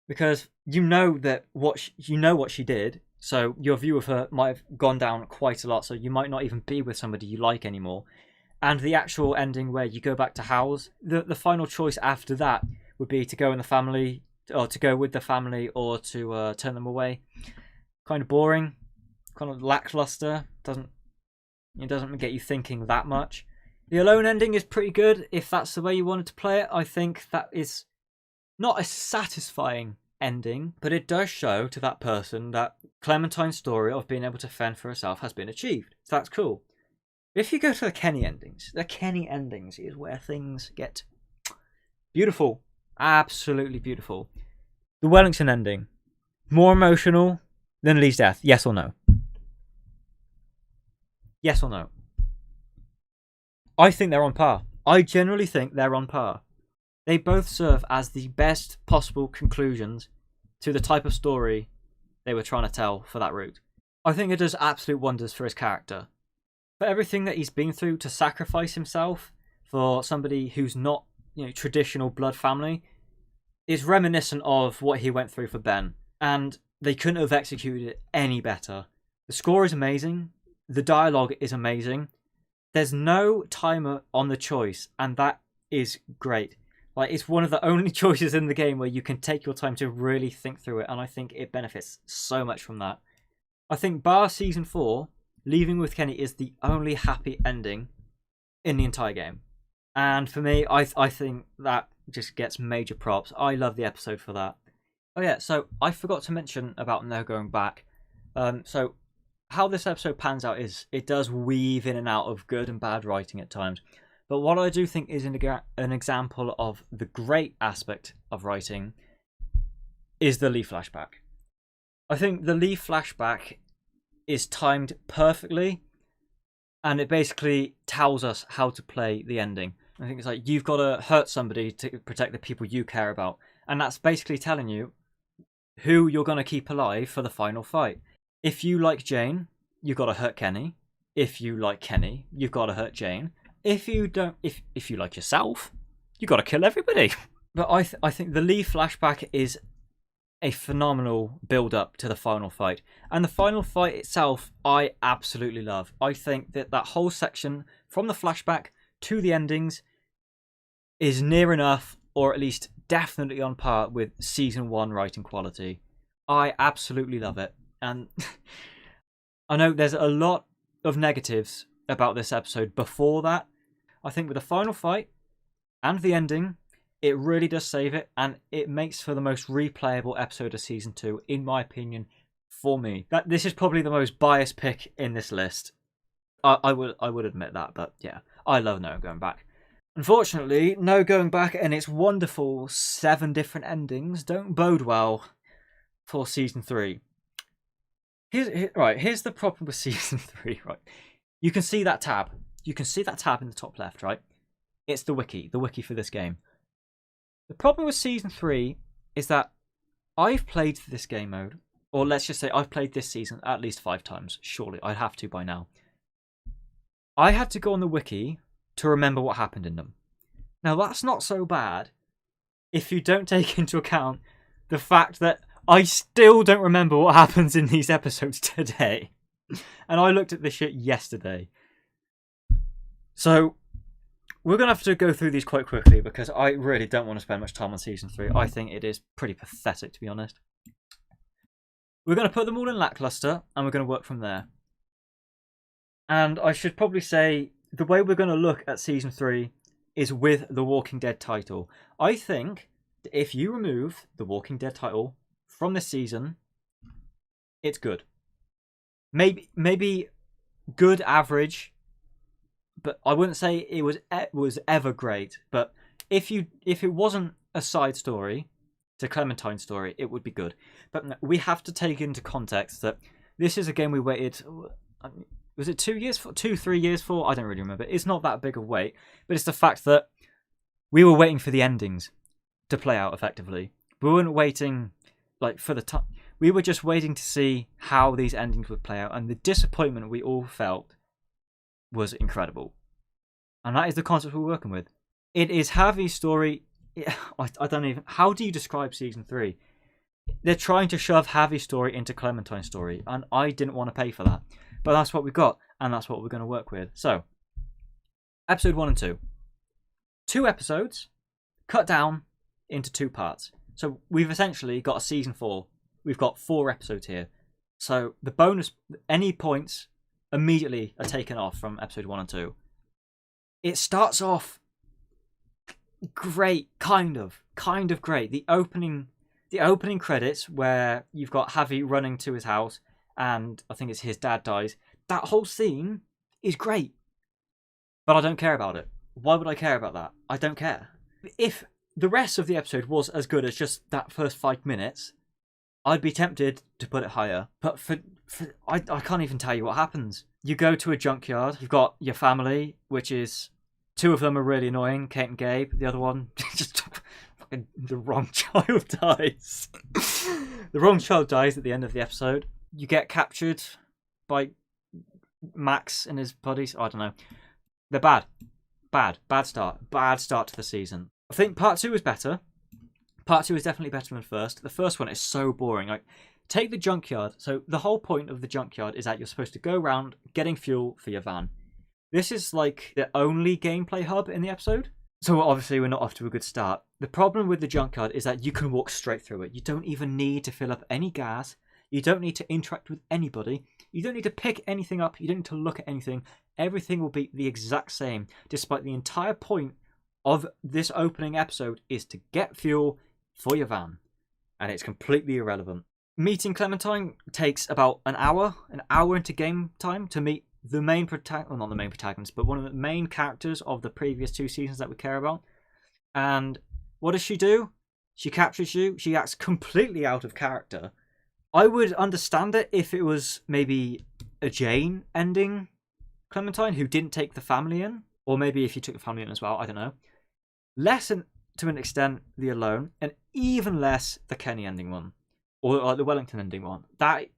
because you know what she did, so your view of her might have gone down quite a lot, so you might not even be with somebody you like anymore. And the actual ending where you go back to Howes, the final choice after that would be to go in the family, or to go with the family, or to turn them away. Kind of boring, kind of lackluster. It doesn't get you thinking that much. The Alone ending is pretty good if that's the way you wanted to play it. I think that is not a satisfying ending, but it does show to that person that Clementine's story of being able to fend for herself has been achieved. So that's cool. If you go to the Kenny endings is where things get beautiful. Absolutely beautiful. The Wellington ending, more emotional than Lee's death. Yes or no? Yes or no? I think they're on par. I generally think they're on par. They both serve as the best possible conclusions to the type of story they were trying to tell for that route. I think it does absolute wonders for his character. For everything that he's been through to sacrifice himself for somebody who's not, traditional blood family, is reminiscent of what he went through for Ben. And they couldn't have executed it any better. The score is amazing. The dialogue is amazing. There's no timer on the choice, and that is great. Like, it's one of the only choices in the game where you can take your time to really think through it, and I think it benefits so much from that. I think bar Season 4, Leaving with Kenny is the only happy ending in the entire game. And for me, I think that just gets major props. I love the episode for that. Oh yeah, so I forgot to mention about No Going Back. So how this episode pans out is it does weave in and out of good and bad writing at times. But what I do think is an example of the great aspect of writing is the Lee flashback. I think the Lee flashback is timed perfectly, and it basically tells us how to play the ending. I think it's like, you've got to hurt somebody to protect the people you care about. And that's basically telling you who you're going to keep alive for the final fight. If you like Jane, you've got to hurt Kenny. If you like Kenny, you've got to hurt Jane. If you don't, if you like yourself, you got to kill everybody. But I think the Lee flashback is a phenomenal build-up to the final fight, and the final fight itself, I absolutely love. I think that whole section from the flashback to the endings is near enough, or at least definitely on par with Season 1 writing quality. I absolutely love it, and I know there's a lot of negatives about this episode before that. I think with the final fight and the ending, it really does save it, and it makes for the most replayable episode of Season 2, in my opinion, for me. This is probably the most biased pick in this list. I would admit that, but yeah, I love No Going Back. Unfortunately, No Going Back and its wonderful 7 different endings don't bode well for Season 3. Here's the problem with Season 3, right? You can see that tab. You can see that tab in the top left, right? It's the wiki for this game. The problem with Season 3 is that I've played this game mode, or let's just say I've played this season at least 5 times. Surely, I'd have to by now. I had to go on the wiki to remember what happened in them. Now, that's not so bad if you don't take into account the fact that I still don't remember what happens in these episodes today. And I looked at this shit yesterday. So we're going to have to go through these quite quickly because I really don't want to spend much time on Season 3. I think it is pretty pathetic, to be honest. We're going to put them all in lackluster, and we're going to work from there. And I should probably say, the way we're going to look at Season 3 is with the Walking Dead title. I think if you remove the Walking Dead title from this season, it's good. Maybe good average, but I wouldn't say it was ever great. But if it wasn't a side story to Clementine's story, it would be good. But we have to take into context that this is a game we waited. Was it 2 years for? 3 years for? I don't really remember. It's not that big a wait, but it's the fact that we were waiting for the endings to play out effectively. We weren't waiting for the time. We were just waiting to see how these endings would play out, and the disappointment we all felt was incredible. And that is the concept we're working with. It is Javi's story. I don't even. How do you describe Season 3? They're trying to shove Javi's story into Clementine's story, and I didn't want to pay for that. But that's what we've got, and that's what we're going to work with. So, episode 1 and 2. 2 episodes cut down into 2 parts. So we've essentially got a Season 4. We've got 4 episodes here. So the bonus, any points immediately are taken off from episode 1 and 2. It starts off great, kind of great. The opening credits where you've got Javi running to his house, and I think it's his dad dies. That whole scene is great, but I don't care about it. Why would I care about that? I don't care. If the rest of the episode was as good as just that first 5 minutes, I'd be tempted to put it higher. But I can't even tell you what happens. You go to a junkyard. You've got your family, which is Two of them are really annoying, Kate and Gabe. The other one, just fucking the wrong child dies. The wrong child dies at the end of the episode. You get captured by Max and his buddies. I don't know. They're bad. Bad start. Bad start to the season. I think part 2 is better. Part 2 is definitely better than first. The first one is so boring. Like, take the junkyard. So the whole point of the junkyard is that you're supposed to go around getting fuel for your van. This is like the only gameplay hub in the episode. So obviously we're not off to a good start. The problem with the junkyard is that you can walk straight through it. You don't even need to fill up any gas. You don't need to interact with anybody. You don't need to pick anything up. You don't need to look at anything. Everything will be the exact same, despite the entire point of this opening episode is to get fuel for your van. And it's completely irrelevant. Meeting Clementine takes about an hour into game time to meet the main protagonist, well, not the main protagonist, but one of the main characters of the previous 2 seasons that we care about. And what does she do? She captures you. She acts completely out of character. I would understand it if it was maybe a Jane ending Clementine who didn't take the family in. Or maybe if you took the family in as well, I don't know. Less to an extent the Alone, and even less the Kenny ending one. Or the Wellington ending one. That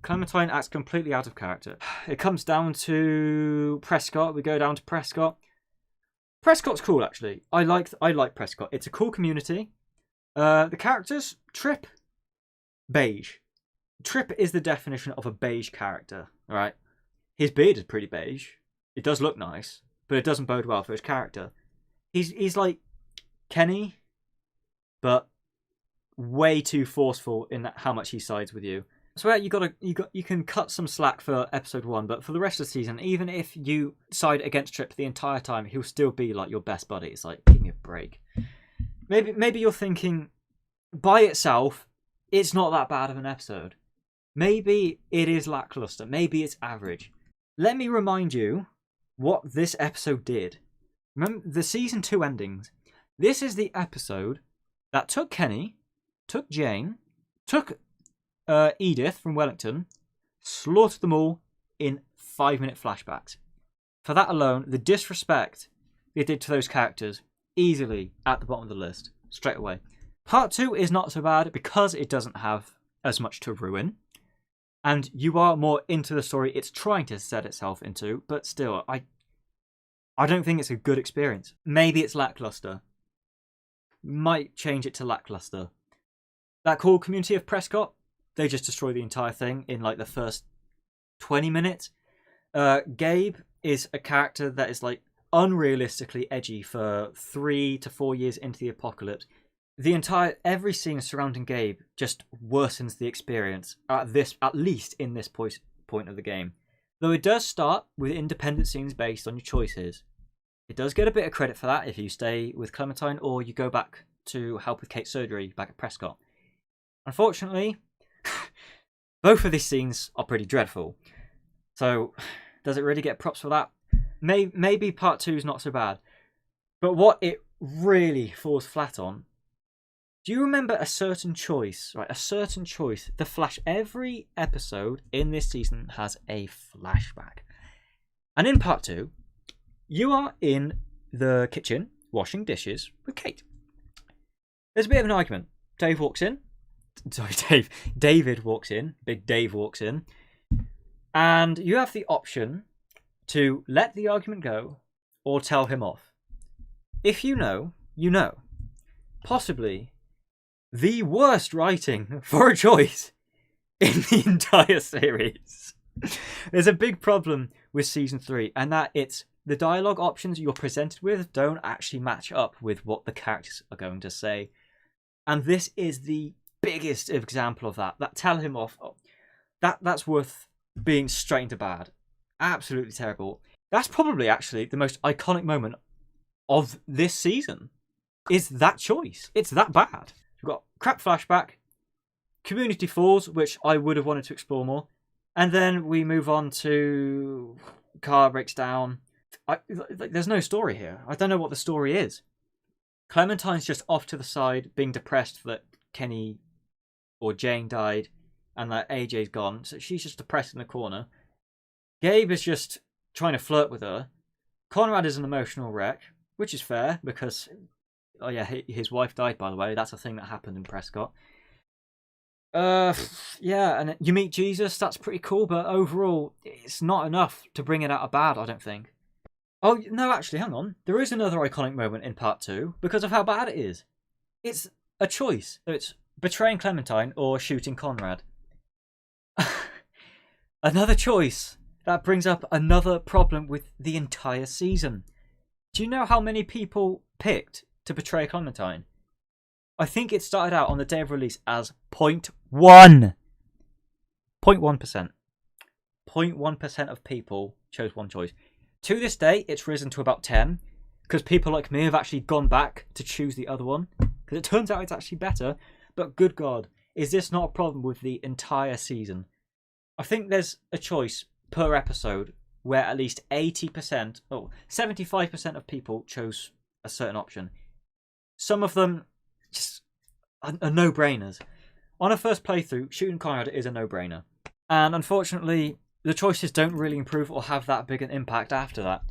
Clementine acts completely out of character. It comes down to Prescott. We go down to Prescott. Prescott's cool, actually. I like Prescott. It's a cool community. The characters, Trip, beige. Trip is the definition of a beige character. All right, his beard is pretty beige. It does look nice, but it doesn't bode well for his character. He's like Kenny, but way too forceful in how much he sides with you. So you can cut some slack for episode 1, but for the rest of the season, even if you side against Trip the entire time, he'll still be like your best buddy. It's like, give me a break. Maybe you're thinking by itself, it's not that bad of an episode. Maybe it is lackluster. Maybe it's average. Let me remind you what this episode did. Remember the season 2 endings. This is the episode that took Kenny, took Jane, took Edith from Wellington, slaughtered them all in 5-minute flashbacks. For that alone, the disrespect they did to those characters, easily at the bottom of the list, straight away. Part 2 is not so bad because it doesn't have as much to ruin, and you are more into the story it's trying to set itself into, but still, I don't think it's a good experience. Maybe it's lackluster. Might change it to lackluster. That cool community of Prescott, they just destroy the entire thing in like the first 20 minutes. Gabe is a character that is like unrealistically edgy for 3 to 4 years into the apocalypse. Every scene surrounding Gabe just worsens the experience at least in this point of the game. Though it does start with independent scenes based on your choices. It does get a bit of credit for that if you stay with Clementine or you go back to help with Kate's surgery back at Prescott. Unfortunately, both of these scenes are pretty dreadful. So, does it really get props for that? Maybe part 2 is not so bad. But what it really falls flat on, do you remember a certain choice? Right, a certain choice. Every episode in this season has a flashback. And in part 2, you are in the kitchen washing dishes with Kate. There's a bit of an argument. David walks in. Big Dave walks in. And you have the option to let the argument go or tell him off. If you know, you know. Possibly the worst writing for a choice in the entire series. There's a big problem with season 3, and that it's the dialogue options you're presented with don't actually match up with what the characters are going to say. And this is the biggest example of that. That tell him off. That's worth being straight into bad. Absolutely terrible. That's probably actually the most iconic moment of this season. Is that choice. It's that bad. We've got crap flashback, community falls, which I would have wanted to explore more. And then we move on to car breaks down. There's no story here. I don't know what the story is. Clementine's just off to the side, being depressed that Kenny or Jane died and that AJ's gone. So she's just depressed in the corner. Gabe is just trying to flirt with her. Conrad is an emotional wreck, which is fair because, oh yeah, his wife died, by the way. That's a thing that happened in Prescott. Yeah, and you meet Jesus. That's pretty cool, but overall, it's not enough to bring it out of bad, I don't think. Oh no, actually, hang on. There is another iconic moment in part 2 because of how bad it is. It's a choice. So it's betraying Clementine or shooting Conrad. Another choice. That brings up another problem with the entire season. Do you know how many people picked to betray Clementine? I think it started out on the day of release as 0.1%. 0.1%. 0.1% of people chose one choice. To this day, it's risen to about 10, because people like me have actually gone back to choose the other one, because it turns out it's actually better. But good God, is this not a problem with the entire season? I think there's a choice per episode where at least 75% of people chose a certain option. Some of them just are no-brainers. On a first playthrough, shooting Conrad is a no-brainer. And unfortunately, the choices don't really improve or have that big an impact after that.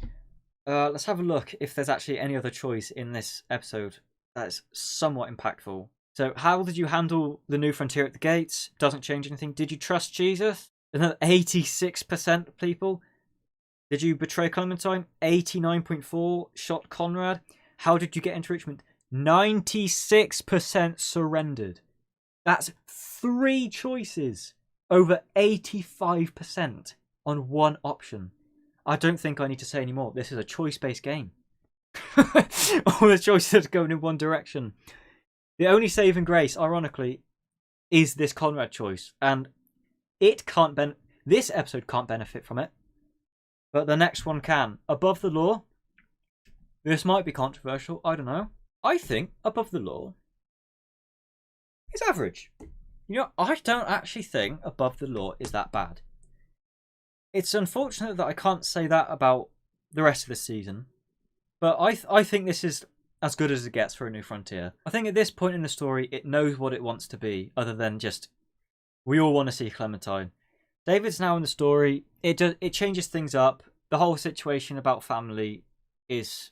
Let's have a look if there's actually any other choice in this episode that's somewhat impactful. So, how did you handle the new frontier at the gates? Doesn't change anything. Did you trust Jesus? Another 86% of people. Did you betray Clementine? 89.4%. Shot Conrad. How did you get into Richmond? 96% surrendered. That's 3 choices over 85% on one option. I don't think I need to say any more. This is a choice-based game. All the choices are going in one direction. The only saving grace, ironically, is this Conrad choice, and this episode can't benefit from it, but the next one can. Above the Law. This might be controversial. I don't know. I think Above the Law is average. You know, I don't actually think Above the Law is that bad. It's unfortunate that I can't say that about the rest of the season, but I think this is as good as it gets for A New Frontier. I think at this point in the story, it knows what it wants to be, other than just, we all want to see Clementine. David's now in the story. It changes things up. The whole situation about family is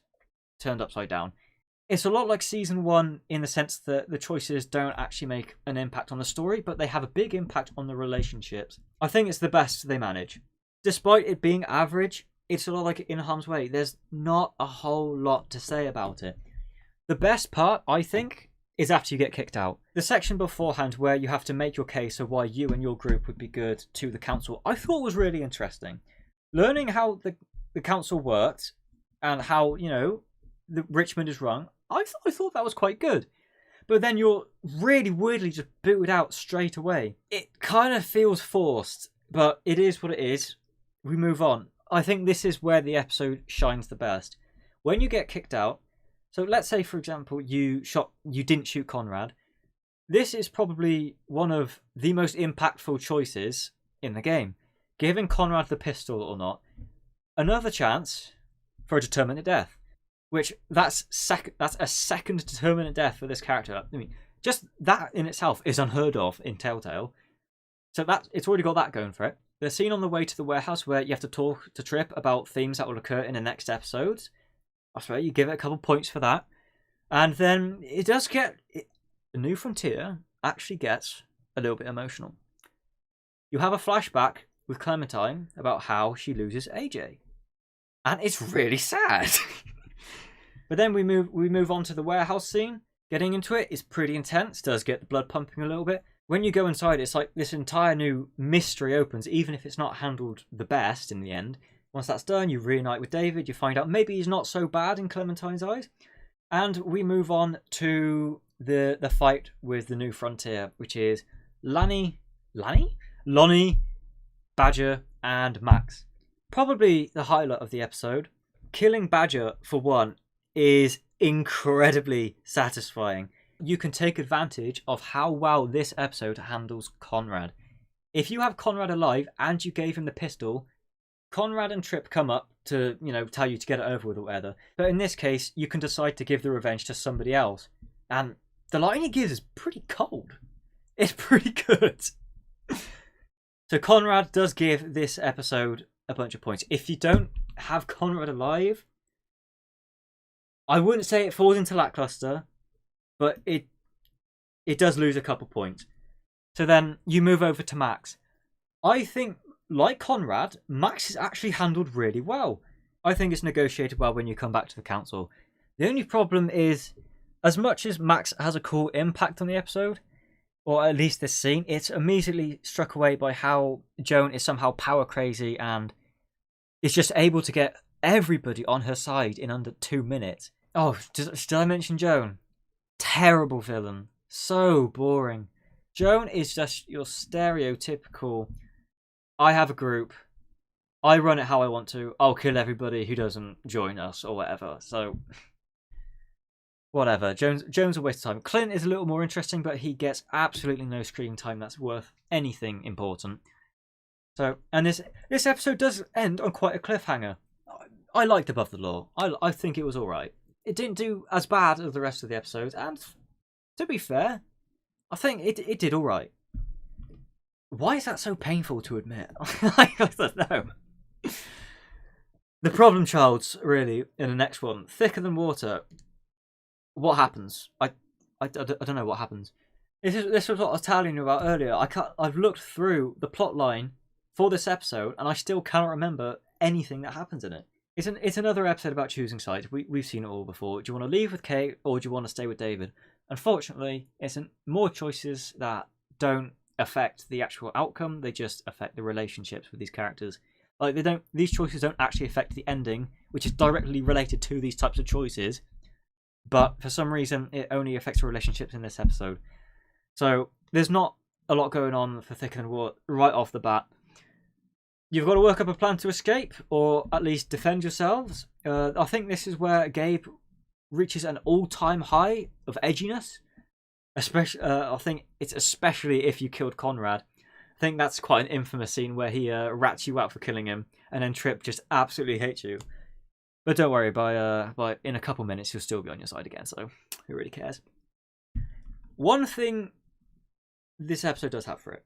turned upside down. It's a lot like season 1 in the sense that the choices don't actually make an impact on the story, but they have a big impact on the relationships. I think it's the best they manage. Despite it being average, it's a lot like In Harm's Way. There's not a whole lot to say about it. The best part, I think, is after you get kicked out. The section beforehand where you have to make your case of why you and your group would be good to the council, I thought was really interesting. Learning how the council worked and how, the Richmond is run, I thought that was quite good. But then you're really weirdly just booted out straight away. It kind of feels forced, but it is what it is. We move on. I think this is where the episode shines the best. When you get kicked out, so let's say, for example, you didn't shoot Conrad. This is probably one of the most impactful choices in the game. Giving Conrad the pistol or not. Another chance for a determinate death. Which, that's a second determinate death for this character. I mean, just that in itself is unheard of in Telltale. So it's already got that going for it. The scene on the way to the warehouse where you have to talk to Trip about themes that will occur in the next episodes. I swear, you give it a couple points for that. And then it does get... A New Frontier actually gets a little bit emotional. You have a flashback with Clementine about how she loses AJ. And it's really sad. But then we move on to the warehouse scene. Getting into it is pretty intense. Does get the blood pumping a little bit. When you go inside, it's like this entire new mystery opens, even if it's not handled the best in the end. Once that's done, you reunite with David. You find out maybe he's not so bad in Clementine's eyes. And we move on to the fight with the New Frontier, which is Lonnie, Badger, and Max. Probably the highlight of the episode. Killing Badger, for one, is incredibly satisfying. You can take advantage of how well this episode handles Conrad. If you have Conrad alive and you gave him the pistol, Conrad and Trip come up to, tell you to get it over with or whatever. But in this case, you can decide to give the revenge to somebody else. And the line he gives is pretty cold. It's pretty good. So Conrad does give this episode a bunch of points. If you don't have Conrad alive, I wouldn't say it falls into lackluster, but it does lose a couple points. So then you move over to Max. I think, like Conrad, Max is actually handled really well. I think it's negotiated well when you come back to the council. The only problem is, as much as Max has a cool impact on the episode, or at least this scene, it's immediately struck away by how Joan is somehow power crazy and is just able to get everybody on her side in under 2 minutes. Oh, did I mention Joan? Terrible villain. So boring. Joan is just your stereotypical, I have a group, I run it how I want to, I'll kill everybody who doesn't join us or whatever. So, whatever. Joan's a waste of time. Clint is a little more interesting, but he gets absolutely no screen time that's worth anything important. So, and this episode does end on quite a cliffhanger. I liked Above the Law. I think it was alright. It didn't do as bad as the rest of the episodes, and to be fair, I think it did alright. Why is that so painful to admit? I don't know. The problem child's really in the next one. Thicker Than Water. What happens? I don't know what happens. This was what I was telling you about earlier. I've looked through the plot line for this episode, and I still cannot remember anything that happens in it. It's another episode about choosing sides. We've seen it all before. Do you want to leave with Kate, or do you want to stay with David? Unfortunately, it's more choices that don't affect the actual outcome. They just affect the relationships with these characters. Like these choices don't actually affect the ending, which is directly related to these types of choices. But for some reason, it only affects relationships in this episode. So there's not a lot going on for Thicker Than Water right off the bat. You've got to work up a plan to escape, or at least defend yourselves. I think this is where Gabe reaches an all-time high of edginess. Especially, I think it's especially if you killed Conrad. I think that's quite an infamous scene where he rats you out for killing him, and then Trip just absolutely hates you. But don't worry, by in a couple minutes he'll still be on your side again. So who really cares? One thing this episode does have for it.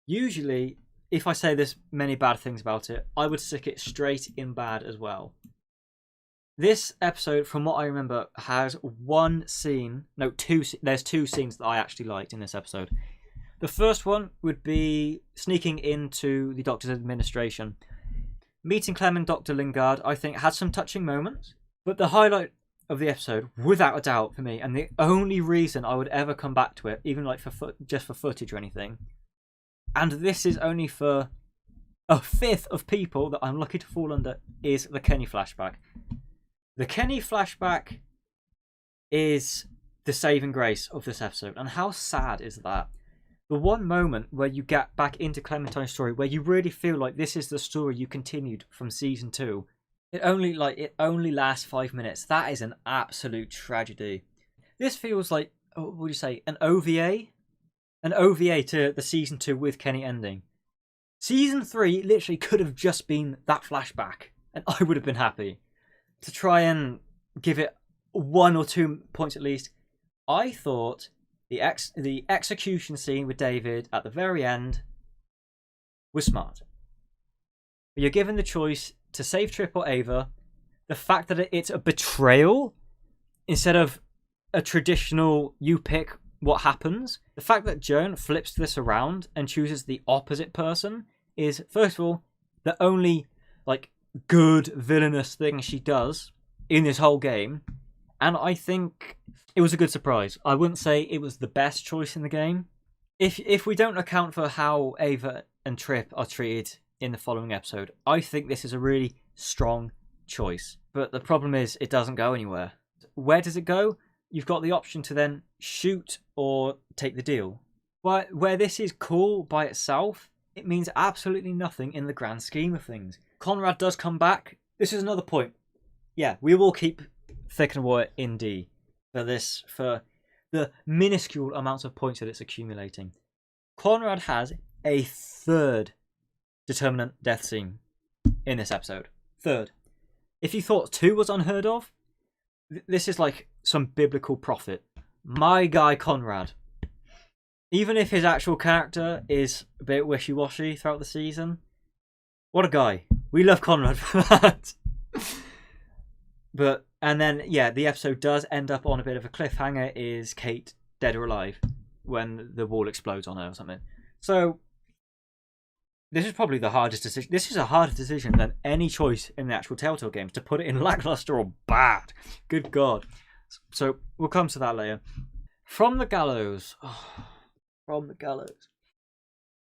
Usually, if I say there's many bad things about it, I would stick it straight in bad as well. This episode, from what I remember, has there's two scenes that I actually liked in this episode. The first one would be sneaking into the Doctor's administration. Meeting Clem and Dr. Lingard, I think, had some touching moments. But the highlight of the episode, without a doubt for me, and the only reason I would ever come back to it, even like just for footage or anything, and this is only for a fifth of people that I'm lucky to fall under, is the Kenny flashback. The Kenny flashback is the saving grace of this episode. And how sad is that? The one moment where you get back into Clementine's story, where you really feel like this is the story you continued from season 2. It only lasts 5 minutes. That is an absolute tragedy. This feels like, what would you say, an OVA? An OVA to the season 2 with Kenny ending. Season 3 literally could have just been that flashback, and I would have been happy. To try and give it 1 or 2 points at least, I thought the execution scene with David at the very end was smart. But you're given the choice to save Trip or Ava. The fact that it's a betrayal instead of a traditional you pick what happens. The fact that Joan flips this around and chooses the opposite person is, first of all, the only good villainous thing she does in this whole game, and I think it was a good surprise. I wouldn't say it was the best choice in the game. If we don't account for how Ava and Trip are treated in the following episode, I think this is a really strong choice. But the problem is it doesn't go anywhere. Where does it go? You've got the option to then shoot or take the deal. But where this is cool by itself, it means absolutely nothing in the grand scheme of things. Conrad does come back. This is another point. Yeah, we will keep Thick and Water in D for the minuscule amounts of points that it's accumulating. Conrad has a third determinant death scene in this episode. Third. If you thought 2 was unheard of, this is like some biblical prophet. My guy Conrad. Even if his actual character is a bit wishy-washy throughout the season, what a guy. We love Conrad for that. And then the episode does end up on a bit of a cliffhanger. Is Kate dead or alive when the wall explodes on her or something? So this is probably the hardest decision. This is a harder decision than any choice in the actual Telltale games, to put it in lackluster or bad. Good God. So we'll come to that later. From the Gallows. From the Gallows.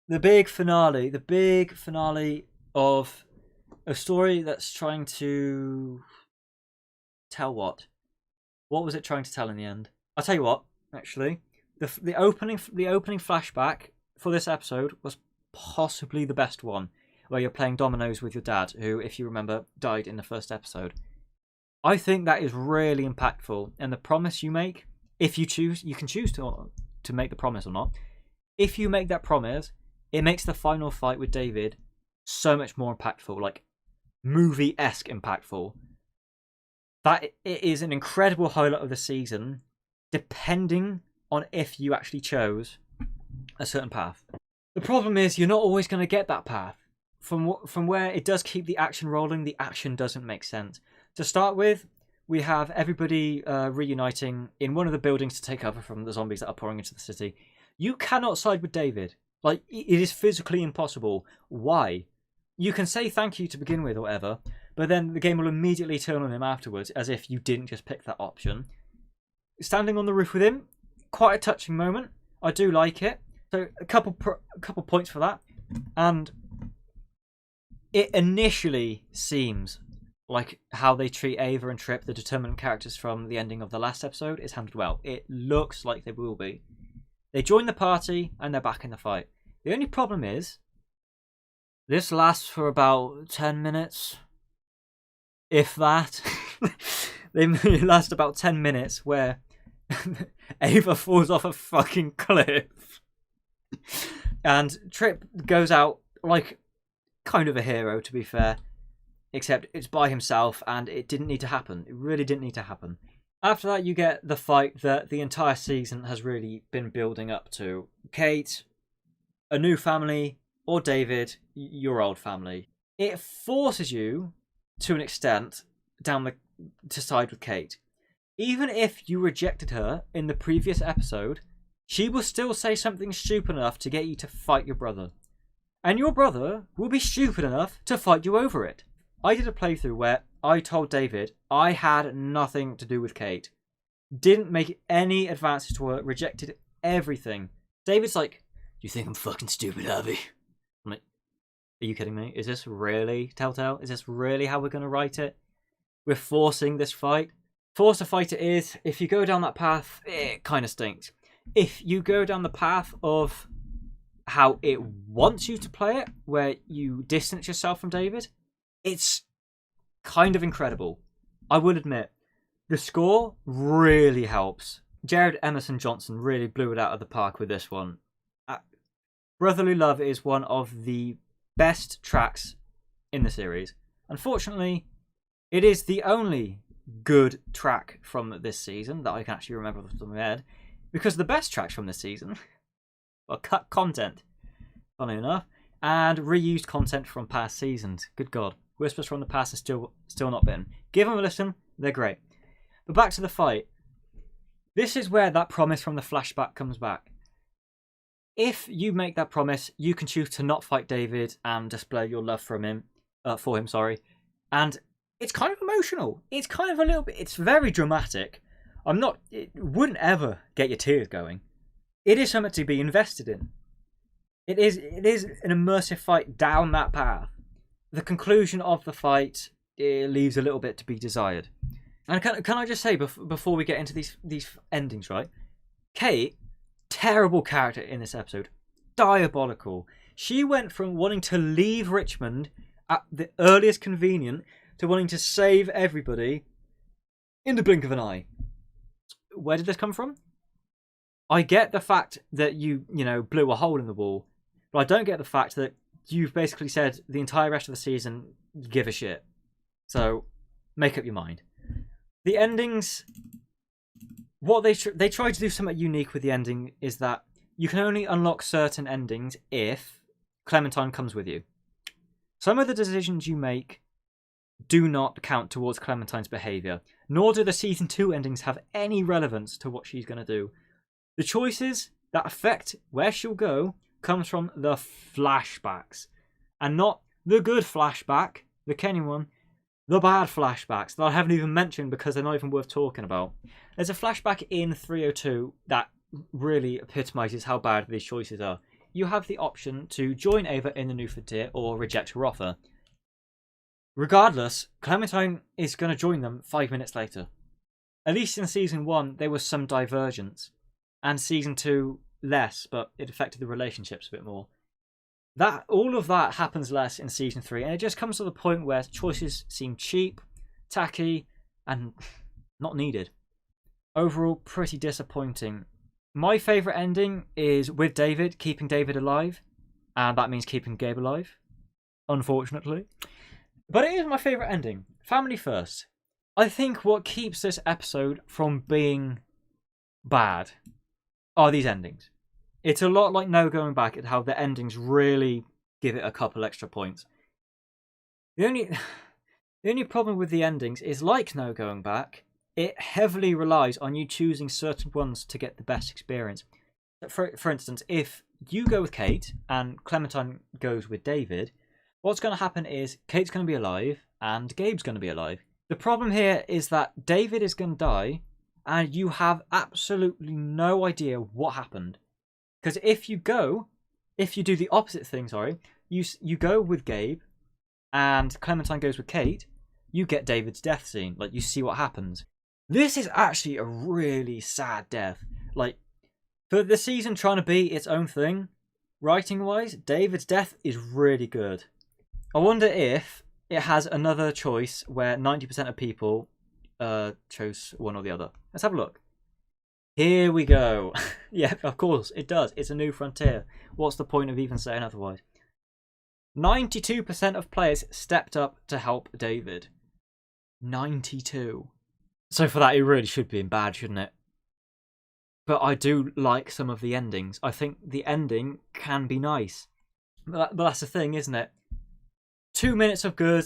The big finale of a story that's trying to tell what? What was it trying to tell in the end? I'll tell you what, actually. The opening flashback for this episode was possibly the best one, where you're playing dominoes with your dad, who, if you remember, died in the first episode. I think that is really impactful, and the promise you make, if you choose, you can choose to make the promise or not. If you make that promise, it makes the final fight with David so much more impactful, like movie-esque impactful. That it is an incredible highlight of the season, depending on if you actually chose a certain path. The problem is you're not always going to get that path. From where it does keep the action rolling, the action doesn't make sense. To start with, we have everybody reuniting in one of the buildings to take cover from the zombies that are pouring into the city. You cannot side with David. Like, it is physically impossible. Why? You can say thank you to begin with or whatever, but then the game will immediately turn on him afterwards, as if you didn't just pick that option. Standing on the roof with him, quite a touching moment. I do like it. So a couple points for that. And it initially seems like how they treat Ava and Trip, the determinant characters from the ending of the last episode, is handled well. It looks like they will be. They join the party and they're back in the fight. The only problem is, this lasts for about 10 minutes. If that. They last about 10 minutes where Ava falls off a fucking cliff. And Trip goes out like kind of a hero, to be fair. Except it's by himself and it didn't need to happen. It really didn't need to happen. After that, you get the fight that the entire season has really been building up to. Kate, a new family, or David, your old family. It forces you, to an extent, to side with Kate. Even if you rejected her in the previous episode, she will still say something stupid enough to get you to fight your brother. And your brother will be stupid enough to fight you over it. I did a playthrough where I told David I had nothing to do with Kate. Didn't make any advances to her, rejected everything. David's like, "You think I'm fucking stupid, Harvey?" I'm like, are you kidding me? Is this really Telltale? Is this really how we're going to write it? We're forcing this fight? Force a fight it is. If you go down that path, it kind of stinks. If you go down the path of how it wants you to play it, where you distance yourself from David, it's kind of incredible. I will admit, the score really helps. Jared Emerson Johnson really blew it out of the park with this one. Brotherly Love is one of the best tracks in the series. Unfortunately, it is the only good track from this season that I can actually remember off the top of my head, because the best tracks from this season are cut content, funny enough, and reused content from past seasons. Good God. Whispers from the Past has still not been. Give them a listen, they're great. But back to the fight. This is where that promise from the flashback comes back. If you make that promise, you can choose to not fight David and display your love for him. And it's kind of emotional. It's kind of a little bit. It's very dramatic. It wouldn't ever get your tears going. It is something to be invested in. It is an immersive fight down that path. The conclusion of the fight, it leaves a little bit to be desired. And can I just say, before we get into these endings, right? Kate, terrible character in this episode. Diabolical. She went from wanting to leave Richmond at the earliest convenient to wanting to save everybody in the blink of an eye. Where did this come from? I get the fact that you blew a hole in the wall, but I don't get the fact that you've basically said the entire rest of the season, you give a shit. So, make up your mind. The endings, what they try to do something unique with the ending is that you can only unlock certain endings if Clementine comes with you. Some of the decisions you make do not count towards Clementine's behaviour, nor do the season 2 endings have any relevance to what she's going to do. The choices that affect where she'll go comes from the flashbacks, and not the good flashback, the Kenny one, the bad flashbacks that I haven't even mentioned because they're not even worth talking about. There's a flashback in 302 that really epitomises how bad these choices are. You have the option to join Ava in the New Frontier or reject her offer. Regardless, Clementine is going to join them 5 minutes later. At least in season 1, there was some divergence, and season 2 less, but it affected the relationships a bit more. All of that happens less in season 3, and it just comes to the point where choices seem cheap, tacky, and not needed. Overall, pretty disappointing. My favourite ending is with David, keeping David alive, and that means keeping Gabe alive, unfortunately. But it is my favourite ending. Family first. I think what keeps this episode from being bad are these endings. It's a lot like No Going Back at how the endings really give it a couple extra points. The only problem with the endings is, like No Going Back, it heavily relies on you choosing certain ones to get the best experience. For instance, if you go with Kate and Clementine goes with David, what's going to happen is Kate's going to be alive and Gabe's going to be alive. The problem here is that David is going to die and you have absolutely no idea what happened. Because if you do the opposite thing, you go with Gabe and Clementine goes with Kate, you get David's death scene. Like, you see what happens. This is actually a really sad death. Like, for the season trying to be its own thing, writing-wise, David's death is really good. I wonder if it has another choice where 90% of people chose one or the other. Let's have a look. Here we go. Yeah, of course, it does. It's a new frontier. What's the point of even saying otherwise? 92% of players stepped up to help David. 92. So for that, it really should be in bad, shouldn't it? But I do like some of the endings. I think the ending can be nice. But that's the thing, isn't it? 2 minutes of good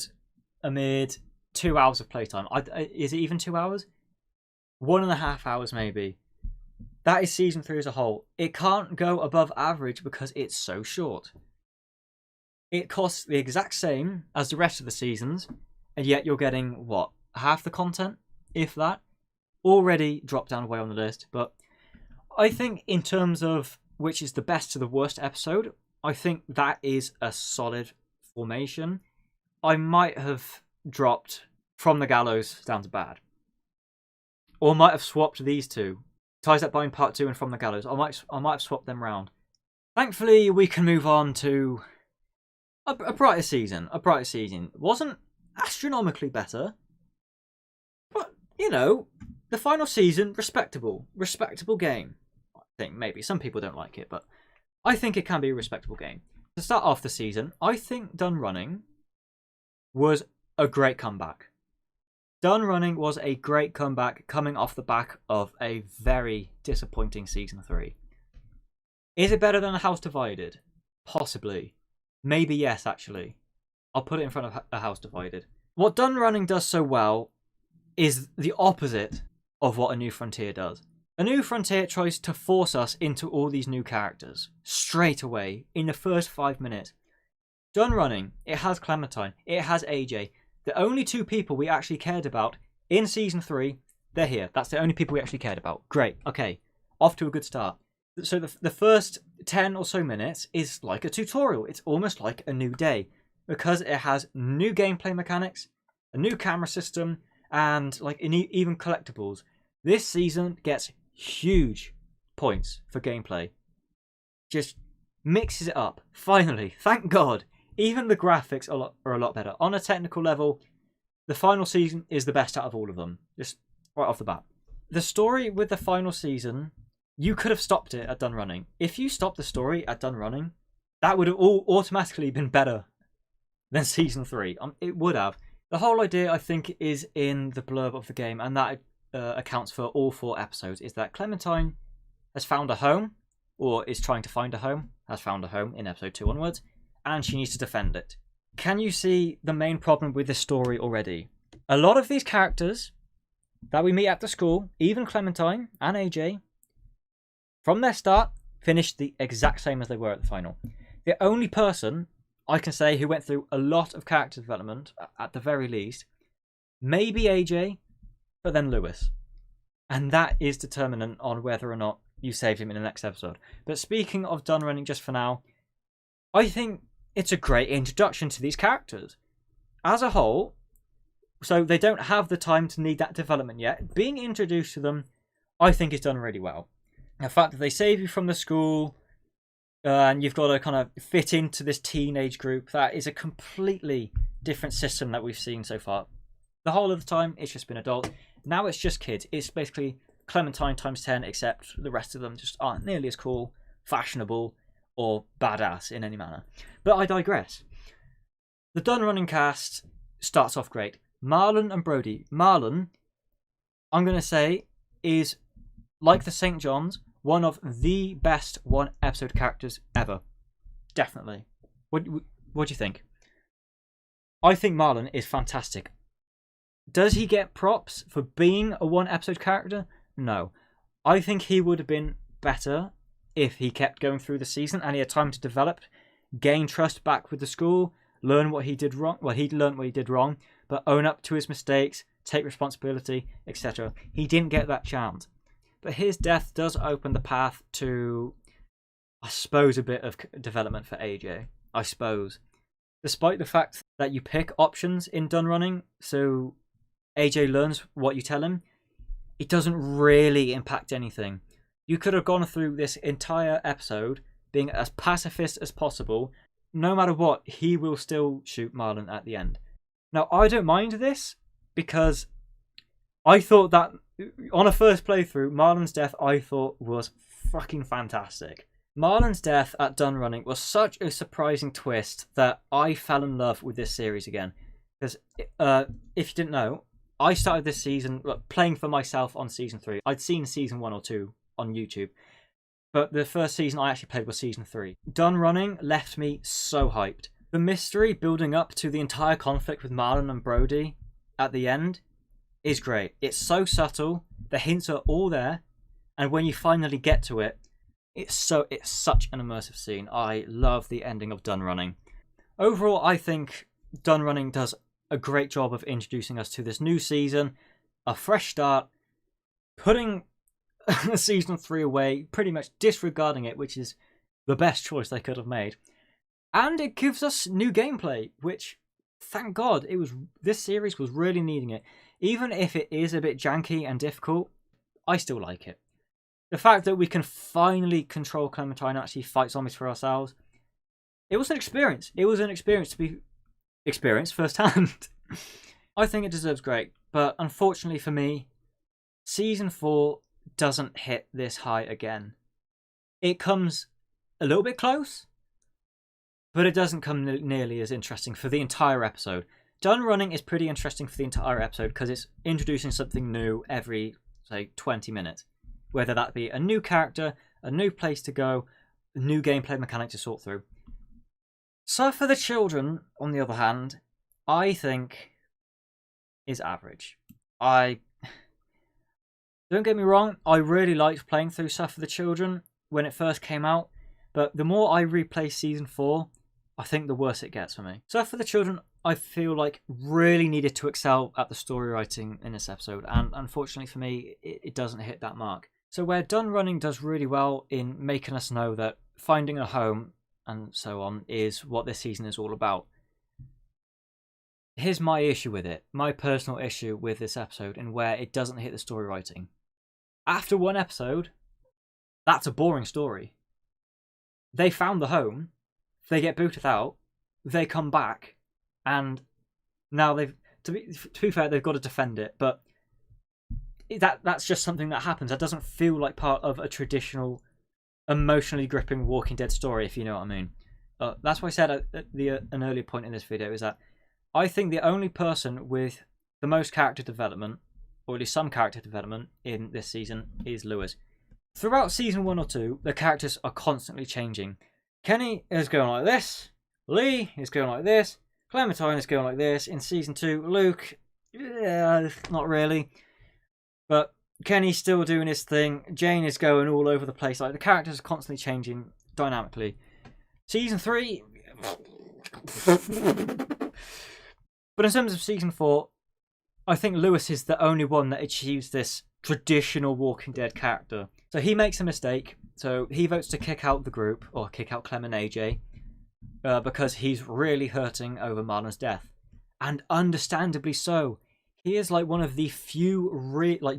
amid 2 hours of playtime. Is it even 2 hours? 1.5 hours maybe. That is season 3 as a whole. It can't go above average because it's so short. It costs the exact same as the rest of the seasons, and yet you're getting, what, half the content? If that. Already dropped down way on the list, but I think in terms of which is the best to the worst episode, I think that is a solid formation. I might have dropped From the Gallows down to bad. Or might have swapped these two. Ties That Bind Part 2 and From the Gallows. I might have swapped them round. Thankfully, we can move on to a brighter season. A brighter season. Wasn't astronomically better. But, you know, the final season, respectable. Respectable game. I think maybe. Some people don't like it, but I think it can be a respectable game. To start off the season, I think Done Running was a great comeback. Done Running was a great comeback coming off the back of a very disappointing season 3. Is it better than A House Divided? Possibly. Maybe yes, actually. I'll put it in front of A House Divided. What Done Running does so well is the opposite of what A New Frontier does. A New Frontier tries to force us into all these new characters straight away in the first 5 minutes. Done Running, it has Clementine, it has AJ. The only 2 people we actually cared about in season 3, they're here. That's the only people we actually cared about. Great, okay, off to a good start. So the first 10 or so minutes is like a tutorial. It's almost like a new day because it has new gameplay mechanics, a new camera system, and like even collectibles. This season gets huge points for gameplay. Just mixes it up. Finally, thank God. Even the graphics are a lot better. On a technical level, the final season is the best out of all of them. Just right off the bat. The story with the final season, you could have stopped it at Done Running. If you stopped the story at Done Running, that would have all automatically been better than season 3. It would have. The whole idea, I think, is in the blurb of the game, and that accounts for all 4 episodes, is that Clementine has found a home, or is trying to find a home, has found a home in episode 2 onwards, and she needs to defend it. can you see the main problem with this story already? A lot of these characters that we meet at the school, even Clementine and AJ, from their start, finished the exact same as they were at the final. The only person I can say who went through a lot of character development, at the very least, maybe AJ, but then Lewis. And that is determinant on whether or not you saved him in the next episode. But speaking of done running just for now, I think it's a great introduction to these characters. As a whole, so they don't have the time to need that development yet. Being introduced to them, I think is done really well. The fact that they save you from the school, and you've got to kind of fit into this teenage group, that is a completely different system that we've seen so far. The whole of the time, it's just been adult. Now it's just kids. It's basically Clementine times 10, except the rest of them just aren't nearly as cool, fashionable, or badass in any manner. But I digress. The done running cast starts off great. Marlon and Brody. Marlon, I'm going to say, is, like the St. John's, one of the best one-episode characters ever. Definitely. What do you think? I think Marlon is fantastic. Does he get props for being a one-episode character? No. I think he would have been better if he kept going through the season and he had time to develop, gain trust back with the school, learn what he did wrong. Well, he learned what he did wrong, but own up to his mistakes, take responsibility, etc. He didn't get that chance. But his death does open the path to, I suppose, a bit of development for AJ. I suppose. Despite the fact that you pick options in done running, so AJ learns what you tell him, it doesn't really impact anything. You could have gone through this entire episode being as pacifist as possible. No matter what, he will still shoot Marlon at the end. Now, I don't mind this because I thought that on a first playthrough, Marlon's death I thought was fucking fantastic. Marlon's death at done running was such a surprising twist that I fell in love with this series again. Because if you didn't know, I started this season playing for myself on season 3. I'd seen season 1 or 2 on YouTube, but the first season I actually played was season 3. Done running left me so hyped. The mystery building up to the entire conflict with Marlon and Brody at the end is great. It's so subtle, the hints are all there, and when you finally get to it, it's such an immersive scene. I love the ending of done running. Overall, I think done running does a great job of introducing us to this new season, a fresh start, putting season 3 away, pretty much disregarding it, which is the best choice they could have made. And it gives us new gameplay, which, thank God, this series was really needing it. Even if it is a bit janky and difficult, I still like it. The fact that we can finally control Clementine and actually fight zombies for ourselves, it was an experience. It was an experience to be experienced firsthand. I think it deserves great, but unfortunately for me, season 4 doesn't hit this high again. It comes a little bit close, but it doesn't come nearly as interesting for the entire episode. Done running is pretty interesting for the entire episode because it's introducing something new every, say, 20 minutes. Whether that be a new character, a new place to go, a new gameplay mechanic to sort through. Suffer the Children, on the other hand, I think is average. Don't get me wrong, I really liked playing through Suffer the Children when it first came out, but the more I replay season 4, I think the worse it gets for me. Suffer the Children, I feel like, really needed to excel at the story writing in this episode, and unfortunately for me, it doesn't hit that mark. So where done running does really well in making us know that finding a home and so on is what this season is all about. Here's my issue with it, my personal issue with this episode, and where it doesn't hit the story writing. After one episode, that's a boring story. They found the home, they get booted out, they come back, and now to be fair, they've got to defend it, but that's just something that happens. That doesn't feel like part of a traditional, emotionally gripping Walking Dead story, if you know what I mean. That's why I said at an earlier point in this video is that I think the only person with the most character development, or at least some character development in this season, is Lewis. Throughout season 1 or 2, the characters are constantly changing. Kenny is going like this, Lee is going like this, Clementine is going like this. In season 2, Luke, not really. But Kenny's still doing his thing. Jane is going all over the place. Like, the characters are constantly changing dynamically. Season 3... But in terms of season 4, I think Lewis is the only one that achieves this traditional Walking Dead character. So he makes a mistake. So he votes to kick out the group, or kick out Clem and AJ, because he's really hurting over Marlon's death. And understandably so. He is like one of the few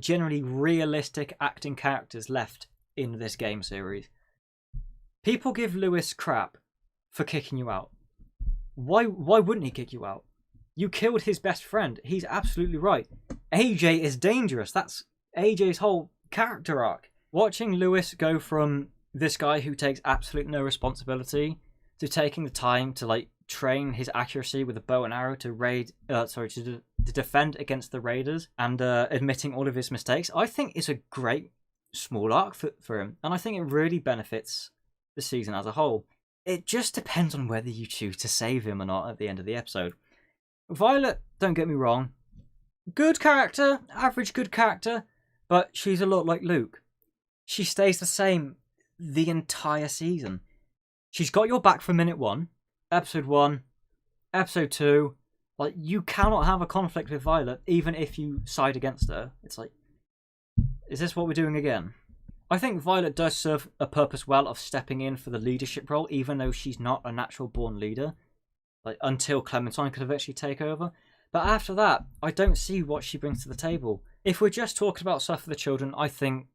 generally realistic acting characters left in this game series. People give Lewis crap for kicking you out. Why wouldn't he kick you out? You killed his best friend. He's absolutely right. AJ is dangerous. That's AJ's whole character arc. Watching Lewis go from this guy who takes absolutely no responsibility to taking the time to train his accuracy with a bow and arrow to defend against the raiders and admitting all of his mistakes, I think is a great small arc for him. And I think it really benefits the season as a whole. It just depends on whether you choose to save him or not at the end of the episode. Violet, don't get me wrong, good character, average good character, but she's a lot like Luke. She stays the same the entire season. She's got your back from minute 1, episode 1, episode 2. Like, you cannot have a conflict with Violet even if you side against her. It's like, is this what we're doing again? I think Violet does serve a purpose well of stepping in for the leadership role, even though she's not a natural born leader. Until Clementine could eventually take over. But after that, I don't see what she brings to the table. If we're just talking about stuff for the children, I think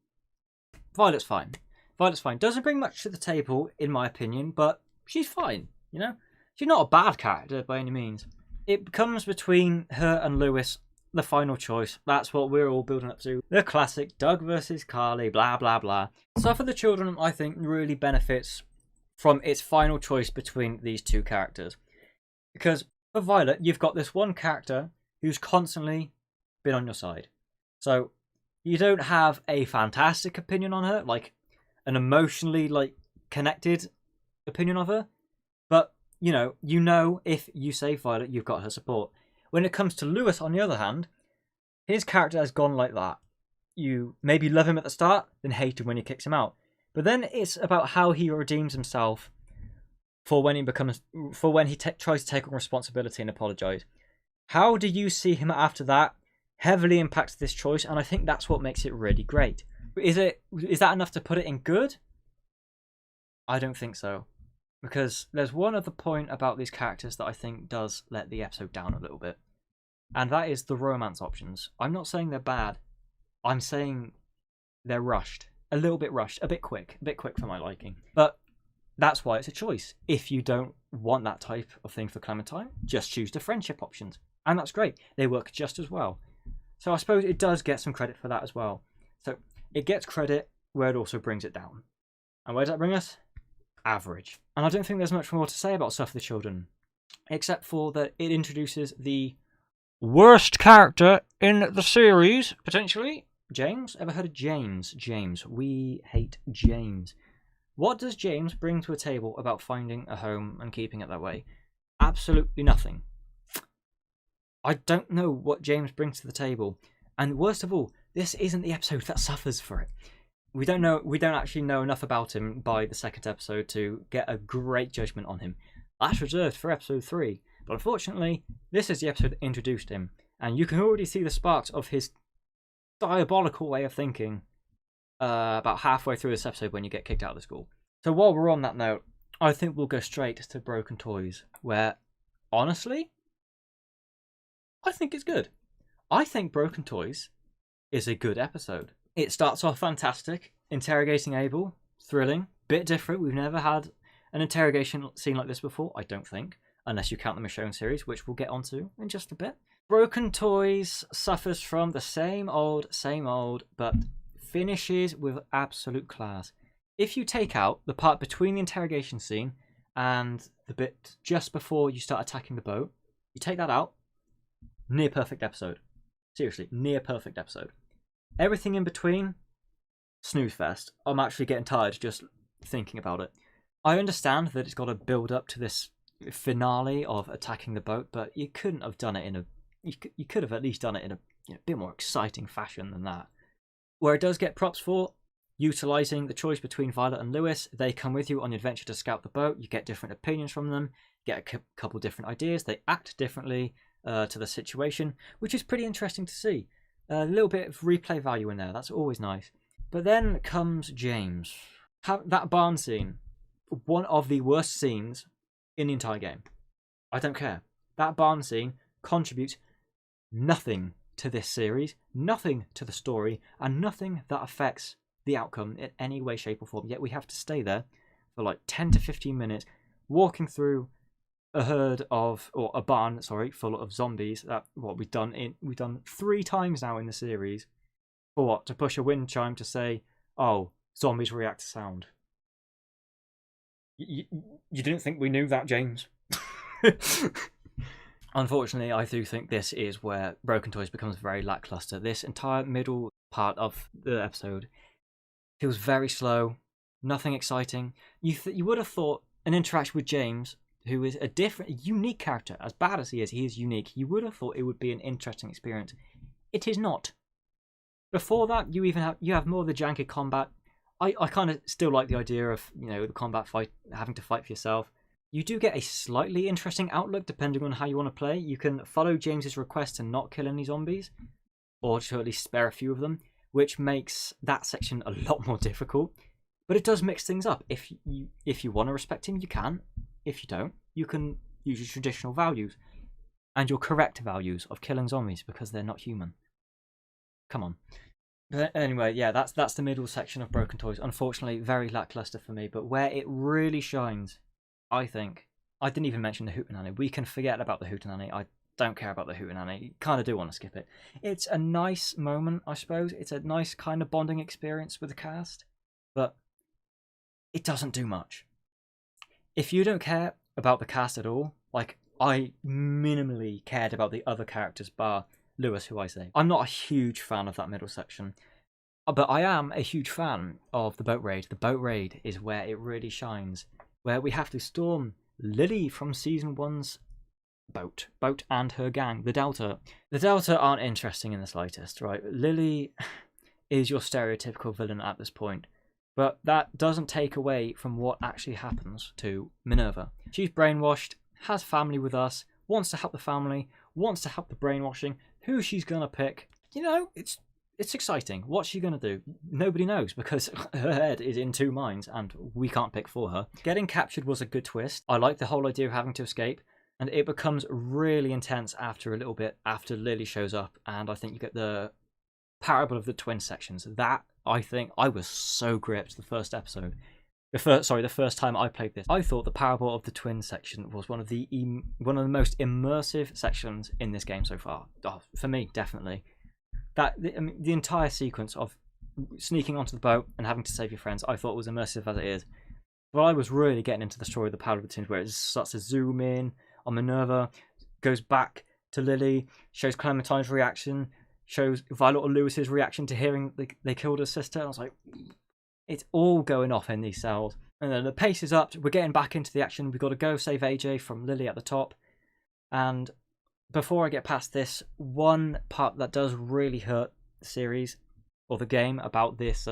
Violet's fine. Violet's fine. Doesn't bring much to the table, in my opinion, but she's fine, you know? She's not a bad character by any means. It comes between her and Lewis, the final choice. That's what we're all building up to. The classic Doug versus Carly, blah, blah, blah. Stuff for the children, I think, really benefits from its final choice between these two characters. Because for Violet, you've got this one character who's constantly been on your side. So you don't have a fantastic opinion on her, like an emotionally connected opinion of her. But you know if you save Violet, you've got her support. When it comes to Lewis, on the other hand, his character has gone like that. You maybe love him at the start, then hate him when he kicks him out. But then it's about how he redeems himself for when he tries to take on responsibility and apologise. How do you see him after that? Heavily impacts this choice, and I think that's what makes it really great. Is that enough to put it in good? I don't think so. Because there's one other point about these characters that I think does let the episode down a little bit. And that is the romance options. I'm not saying they're bad. I'm saying they're rushed. A little bit rushed. A bit quick for my liking. But that's why it's a choice. If you don't want that type of thing for Clementine, just choose the friendship options. And that's great. They work just as well. So I suppose it does get some credit for that as well. So it gets credit where it also brings it down. And where does that bring us? Average. And I don't think there's much more to say about Stuff for the Children, except for that it introduces the worst character in the series, potentially. James? Ever heard of James? James. We hate James. What does James bring to a table about finding a home and keeping it that way? Absolutely nothing. I don't know what James brings to the table. And worst of all, this isn't the episode that suffers for it. We don't actually know enough about him by the second episode to get a great judgment on him. That's reserved for episode 3. But unfortunately, this is the episode that introduced him. And you can already see the sparks of his diabolical way of thinking about halfway through this episode when you get kicked out of the school. So while we're on that note, I think we'll go straight to Broken Toys, where, honestly, I think it's good. I think Broken Toys is a good episode. It starts off fantastic, interrogating Abel, thrilling, bit different. We've never had an interrogation scene like this before, I don't think, unless you count the Michonne series, which we'll get onto in just a bit. Broken Toys suffers from the same old, but finishes with absolute class. If you take out the part between the interrogation scene and the bit just before you start attacking the boat, you take that out, near perfect episode. Seriously, near perfect episode. Everything in between, snooze fest. I'm actually getting tired just thinking about it. I understand that it's got to build up to this finale of attacking the boat, but you couldn't have done it in a. You could have at least done it in a bit more exciting fashion than that. Where it does get props for, utilising the choice between Violet and Lewis. They come with you on the adventure to scout the boat. You get different opinions from them, get a couple different ideas. They act differently to the situation, which is pretty interesting to see. A little bit of replay value in there. That's always nice. But then comes James. That barn scene, one of the worst scenes in the entire game. I don't care. That barn scene contributes nothing to this series, nothing to the story, and nothing that affects the outcome in any way, shape, or form. Yet we have to stay there for like 10 to 15 minutes, walking through a barn, full of zombies. That what we've done 3 times now in the series. For what? To push a wind chime to say, oh, zombies react to sound. You didn't think we knew that, James? Unfortunately, I do think this is where Broken Toys becomes very lackluster. This entire middle part of the episode feels very slow, nothing exciting. You would have thought an interaction with James, who is a unique character, as bad as he is unique. You would have thought it would be an interesting experience. It is not. Before that, you have more of the janky combat. I kind of still like the idea of the combat fight, having to fight for yourself. You do get a slightly interesting outlook depending on how you want to play. You can follow James's request to not kill any zombies, or to at least spare a few of them, which makes that section a lot more difficult. But it does mix things up. If you want to respect him, you can. If you don't, you can use your traditional values and your correct values of killing zombies because they're not human. Come on. But anyway, yeah, that's the middle section of Broken Toys. Unfortunately, very lackluster for me. But where it really shines, I think, I didn't even mention the Hootenanny. We can forget about the Hootenanny. I don't care about the Hootenanny. You kind of do want to skip it. It's a nice moment, I suppose. It's a nice kind of bonding experience with the cast. But it doesn't do much. If you don't care about the cast at all, like I minimally cared about the other characters bar Lewis, who I say. I'm not a huge fan of that middle section, but I am a huge fan of the boat raid. The boat raid is where it really shines, where we have to storm Lily from Season 1's boat and her gang, the Delta. The Delta aren't interesting in the slightest, right? Lily is your stereotypical villain at this point, but that doesn't take away from what actually happens to Minerva. She's brainwashed, has family with us, wants to help the family, wants to help the brainwashing. Who she's gonna pick, it's exciting. What's she gonna do? Nobody knows because her head is in 2 minds and we can't pick for her. Getting captured was a good twist. I like the whole idea of having to escape, and it becomes really intense after a little bit after Lily shows up, and I think you get the parable of the twin sections. That, I think, I was so gripped the first episode. The first time I played this, I thought the parable of the twin section was one of the most immersive sections in this game so far. Oh, for me, definitely. The entire sequence of sneaking onto the boat and having to save your friends, I thought was immersive as it is. But I was really getting into the story of the parable of the twins, where it starts to zoom in on Minerva, goes back to Lily, shows Clementine's reaction, shows Violet or Lewis's reaction to hearing they killed her sister. I was like, it's all going off in these cells. And then the pace is up. We're getting back into the action. We've got to go save AJ from Lily at the top. And before I get past this, one part that does really hurt the series or the game about this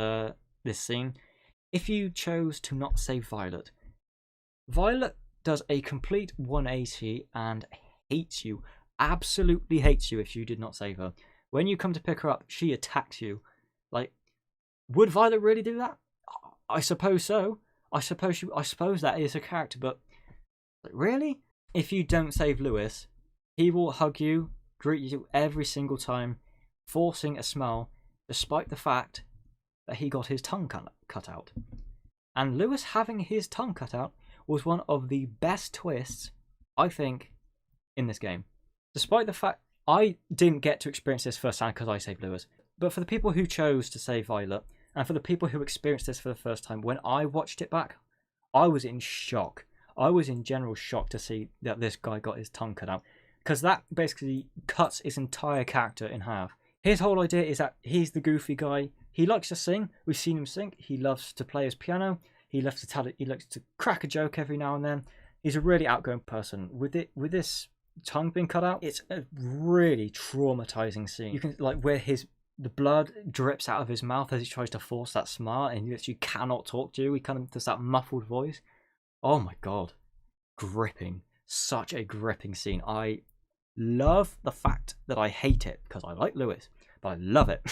scene, if you chose to not save Violet, Violet does a complete 180 and hates you. Absolutely hates you if you did not save her. When you come to pick her up, she attacks you. Like, would Violet really do that? I suppose so. I suppose that is a character, but really? If you don't save Lewis, he will hug you, greet you every single time, forcing a smile, despite the fact that he got his tongue cut out. And Lewis having his tongue cut out was one of the best twists, I think, in this game. Despite the fact I didn't get to experience this firsthand because I saved Lewis, but for the people who chose to save Violet, and for the people who experienced this for the first time, when I watched it back, I was in shock. I was in general shock to see that this guy got his tongue cut out, because that basically cuts his entire character in half. His whole idea is that he's the goofy guy. He likes to sing. We've seen him sing. He loves to play his piano. He likes to crack a joke every now and then. He's a really outgoing person. With this tongue being cut out, it's a really traumatizing scene. You can where the blood drips out of his mouth as he tries to force that smile, and he literally cannot talk to you. He kind of does that muffled voice. Oh my god, gripping! Such a gripping scene. I love the fact that I hate it because I like Lewis, but I love it.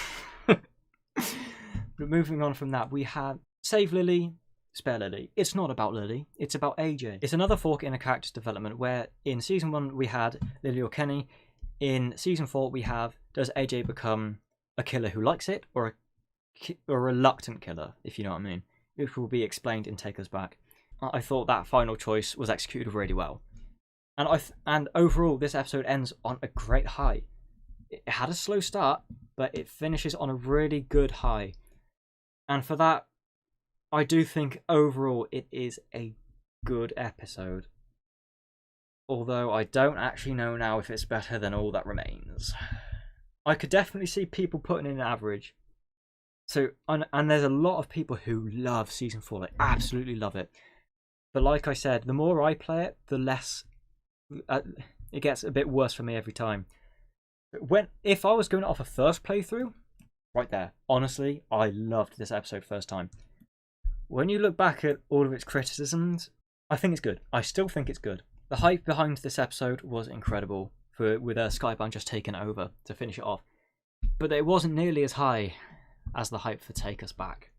But moving on from that, we have Save Lily, Spare Lily. It's not about Lily, it's about AJ. It's another fork in a character's development where in season 1 we had Lily or Kenny. In season 4 we have, does AJ become a killer who likes it, or a reluctant killer, if you know what I mean, which will be explained in Take Us Back. I thought that final choice was executed really well. And overall, this episode ends on a great high. It had a slow start, but it finishes on a really good high. And for that, I do think overall it is a good episode. Although I don't actually know now if it's better than All That Remains. I could definitely see people putting in an average. So, and there's a lot of people who love season 4, like absolutely love it. But like I said, the more I play it, the less it gets a bit worse for me every time. If I was going off a first playthrough, right there, honestly, I loved this episode first time. When you look back at all of its criticisms, I think it's good. I still think it's good. The hype behind this episode was incredible, with Skybound just taking over to finish it off. But it wasn't nearly as high as the hype for Take Us Back.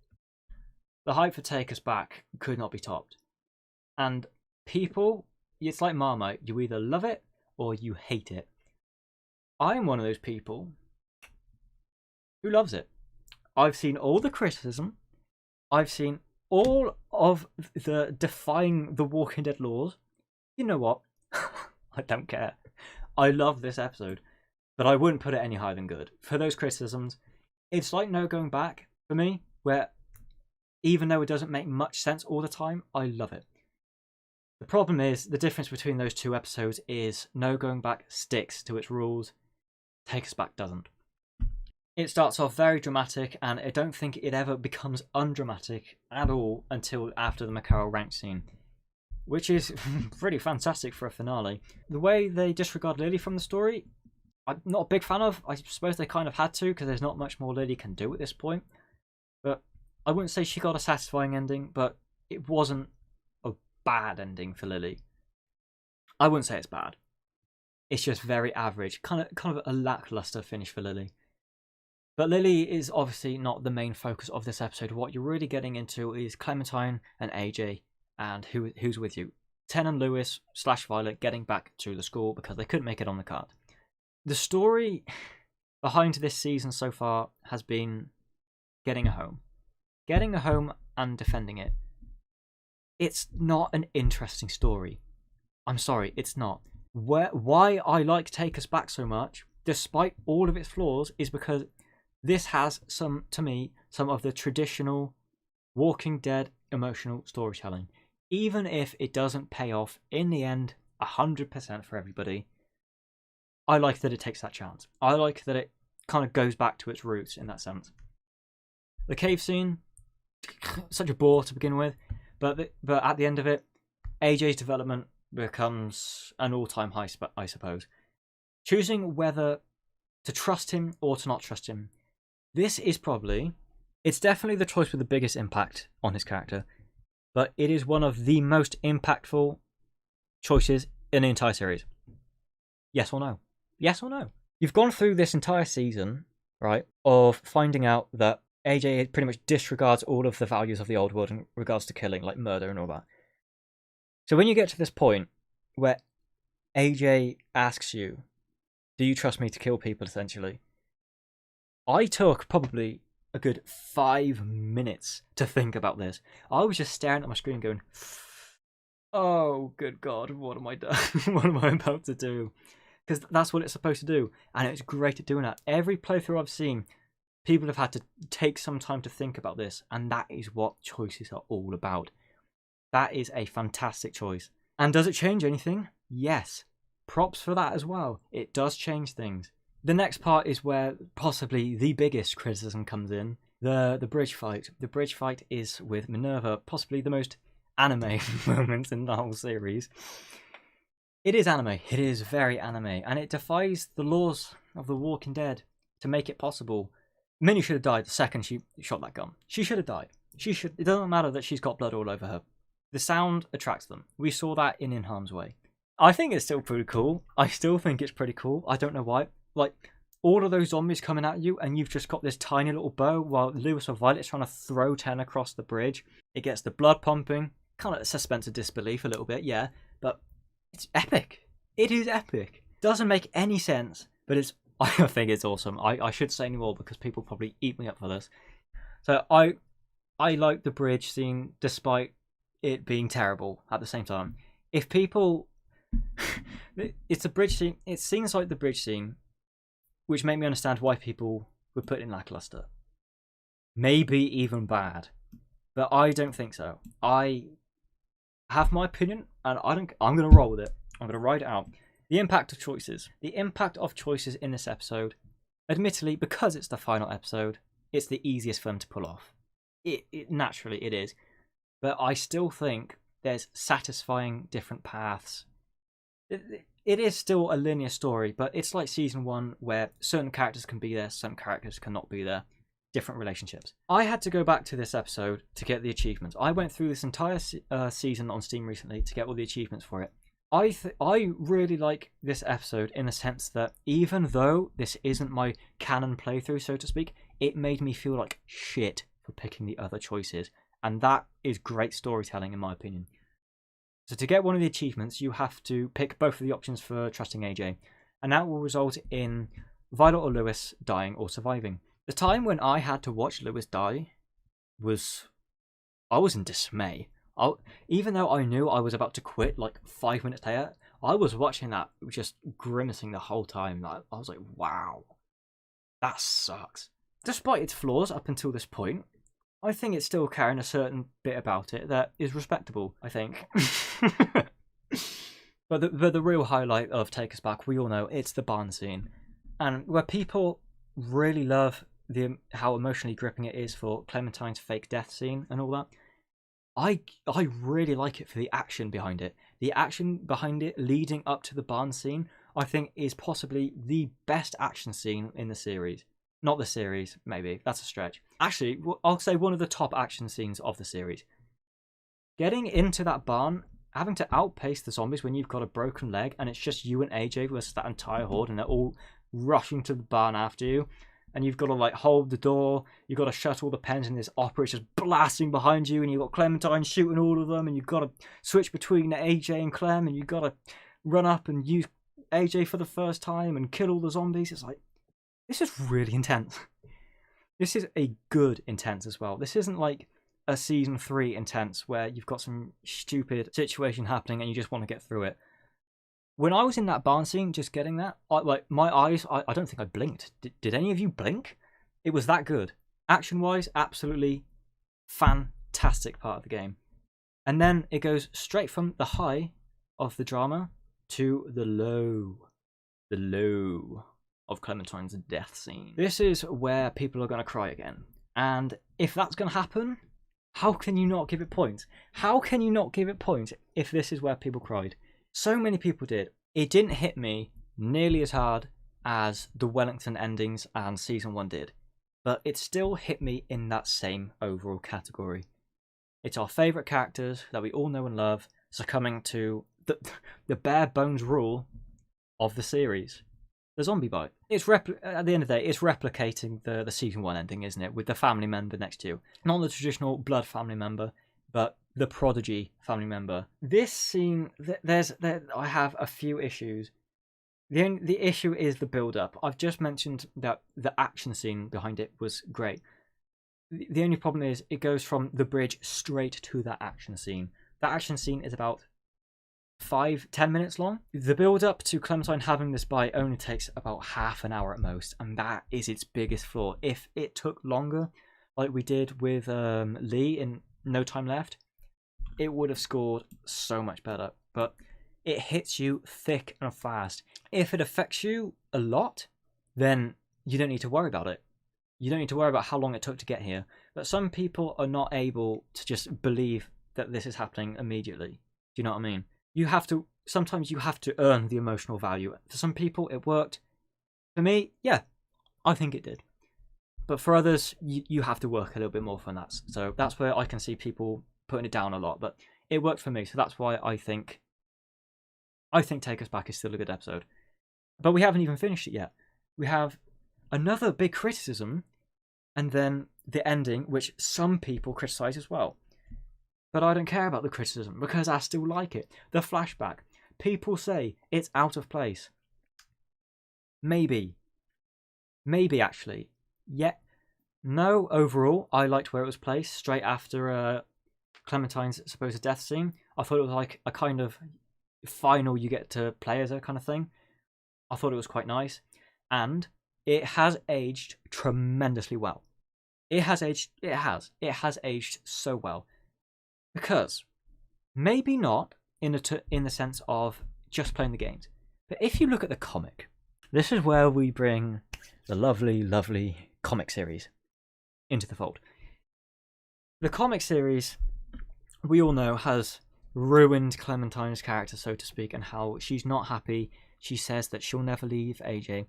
The hype for Take Us Back could not be topped. And people, it's like Marmite, you either love it or you hate it. I'm one of those people who loves it. I've seen all the criticism. I've seen all of the defying the Walking Dead laws. You know what? I don't care. I love this episode, but I wouldn't put it any higher than good. For those criticisms, it's like no going back for me, where even though it doesn't make much sense all the time, I love it. The problem is, the difference between those two episodes is No Going Back sticks to its rules, Take Us Back doesn't. It starts off very dramatic, and I don't think it ever becomes undramatic at all until after the Macaro rank scene, which is pretty fantastic for a finale. The way they disregard Lily from the story, I'm not a big fan of. I suppose they kind of had to, because there's not much more Lily can do at this point. But I wouldn't say she got a satisfying ending, but it wasn't a bad ending for Lily. I wouldn't say it's bad. It's just very average, kind of a lackluster finish for Lily. But Lily is obviously not the main focus of this episode. What you're really getting into is Clementine and AJ and who's with you. Ten and Lewis / Violet getting back to the school because they couldn't make it on the card. The story behind this season so far has been getting a home. Getting a home and defending it. It's not an interesting story. I'm sorry, it's not. Why I like Take Us Back so much, despite all of its flaws, is because this has some of the traditional Walking Dead emotional storytelling. Even if it doesn't pay off in the end 100% for everybody, I like that it takes that chance. I like that it kind of goes back to its roots in that sense. The cave scene, such a bore to begin with, but at the end of it, AJ's development becomes an all-time high, I suppose. Choosing whether to trust him or to not trust him. This is it's definitely the choice with the biggest impact on his character, but it is one of the most impactful choices in the entire series. Yes or no? Yes or no? You've gone through this entire season, right, of finding out that AJ pretty much disregards all of the values of the old world in regards to killing, like murder and all that. So when you get to this point where AJ asks you, do you trust me to kill people, essentially? I took probably a good 5 minutes to think about this. I was just staring at my screen going, oh, good God, what am I doing? What am I about to do? Because that's what it's supposed to do. And it's great at doing that. Every playthrough I've seen, people have had to take some time to think about this. And that is what choices are all about. That is a fantastic choice. And does it change anything? Yes. Props for that as well. It does change things. The next part is where possibly the biggest criticism comes in. The bridge fight. The bridge fight is with Minerva, possibly the most anime moments in the whole series. It is anime. It is very anime, and it defies the laws of The Walking Dead to make it possible. Minnie should have died the second she shot that gun. She should have died. She should. It doesn't matter that she's got blood all over her. The sound attracts them. We saw that in Harm's Way. I think it's still pretty cool. I still think it's pretty cool. I don't know why. Like, all of those zombies coming at you, and you've just got this tiny little bow while Lewis or Violet's trying to throw Ten across the bridge. It gets the blood pumping. Kind of suspense of disbelief a little bit, yeah. But it's epic. It is epic. Doesn't make any sense, but it's. I think it's awesome. I should say any more because people probably eat me up for this. So I like the bridge scene despite it being terrible at the same time. If people... it's a bridge scene. It seems like the bridge scene, which made me understand why people would put it in lackluster. Maybe even bad. But I don't think so. I have my opinion, and I'm going to roll with it. I'm going to ride it out. The impact of choices. The impact of choices in this episode, admittedly, because it's the final episode, it's the easiest for them to pull off. Naturally, it is. But I still think there's satisfying different paths. It is still a linear story, but it's like season 1 where certain characters can be there, some characters cannot be there. Different relationships. I had to go back to this episode to get the achievements. I went through this entire season on Steam recently to get all the achievements for it. I really like this episode in the sense that even though this isn't my canon playthrough, so to speak, it made me feel like shit for picking the other choices. And that is great storytelling in my opinion. So to get one of the achievements, you have to pick both of the options for trusting AJ. And that will result in Violet or Lewis dying or surviving. The time when I had to watch Lewis die I was in dismay. Even though I knew I was about to quit like 5 minutes later, I was watching that just grimacing the whole time. I was like, wow, that sucks. Despite its flaws up until this point, I think it's still carrying a certain bit about it that is respectable, I think. But the real highlight of Take Us Back, we all know, it's the barn scene. And where people really love how emotionally gripping it is for Clementine's fake death scene and all that, I really like it for the action behind it. The action behind it leading up to the barn scene, I think, is possibly the best action scene in the series. Not the series, maybe. That's a stretch. Actually, I'll say one of the top action scenes of the series. Getting into that barn, having to outpace the zombies when you've got a broken leg and it's just you and AJ versus that entire horde and they're all rushing to the barn after you. And you've got to like hold the door, you've got to shut all the pens, and this opera is just blasting behind you, and you've got Clementine shooting all of them, and you've got to switch between AJ and Clem, and you've got to run up and use AJ for the first time and kill all the zombies. It's like, this is really intense. This is a good intense as well. This isn't like a season 3 intense where you've got some stupid situation happening and you just want to get through it. When I was in that barn scene, just getting that, my eyes, I don't think I blinked. Did any of you blink? It was that good. Action-wise, absolutely fantastic part of the game. And then it goes straight from the high of the drama to the low of Clementine's death scene. This is where people are going to cry again. And if that's going to happen, how can you not give it points? How can you not give it points if this is where people cried? So many people did. It didn't hit me nearly as hard as the Wellington endings and season 1 did, but it still hit me in that same overall category. It's our favourite characters that we all know and love succumbing to the bare bones rule of the series, the zombie bite. It's at the end of the day, it's replicating the season 1 ending, isn't it? With the family member next to you, not the traditional blood family member, but the prodigy family member. This scene, I have a few issues. The issue is the build-up. I've just mentioned that the action scene behind it was great. The only problem is it goes from the bridge straight to that action scene. That action scene is about 5-10 minutes long. The build-up to Clementine having this bite only takes about half an hour at most, and that is its biggest flaw. If it took longer, like we did with Lee in No Time Left, it would have scored so much better. But it hits you thick and fast. If it affects you a lot, then you don't need to worry about it. You don't need to worry about how long it took to get here. But some people are not able to just believe that this is happening immediately. Do you know what I mean? Sometimes you have to earn the emotional value. For some people, it worked. For me, yeah, I think it did. But for others, you have to work a little bit more for that. So that's where I can see people putting it down a lot. But it worked for me, so that's why I think Take Us Back is still a good episode. But we haven't even finished it yet. We have another big criticism, and then the ending, which some people criticize as well. But I don't care about the criticism because I still like it. The flashback. People say it's out of place. Maybe actually. Yeah. No, overall, I liked where it was placed straight after Clementine's supposed death scene. I thought it was like a kind of final you get to play as a kind of thing. I thought it was quite nice. And it has aged tremendously well. It has aged so well. Because maybe not in the sense of just playing the games. But if you look at the comic, this is where we bring the lovely, lovely comic series into the fold. The comic series, we all know, has ruined Clementine's character, so to speak, and how she's not happy. She says that she'll never leave AJ,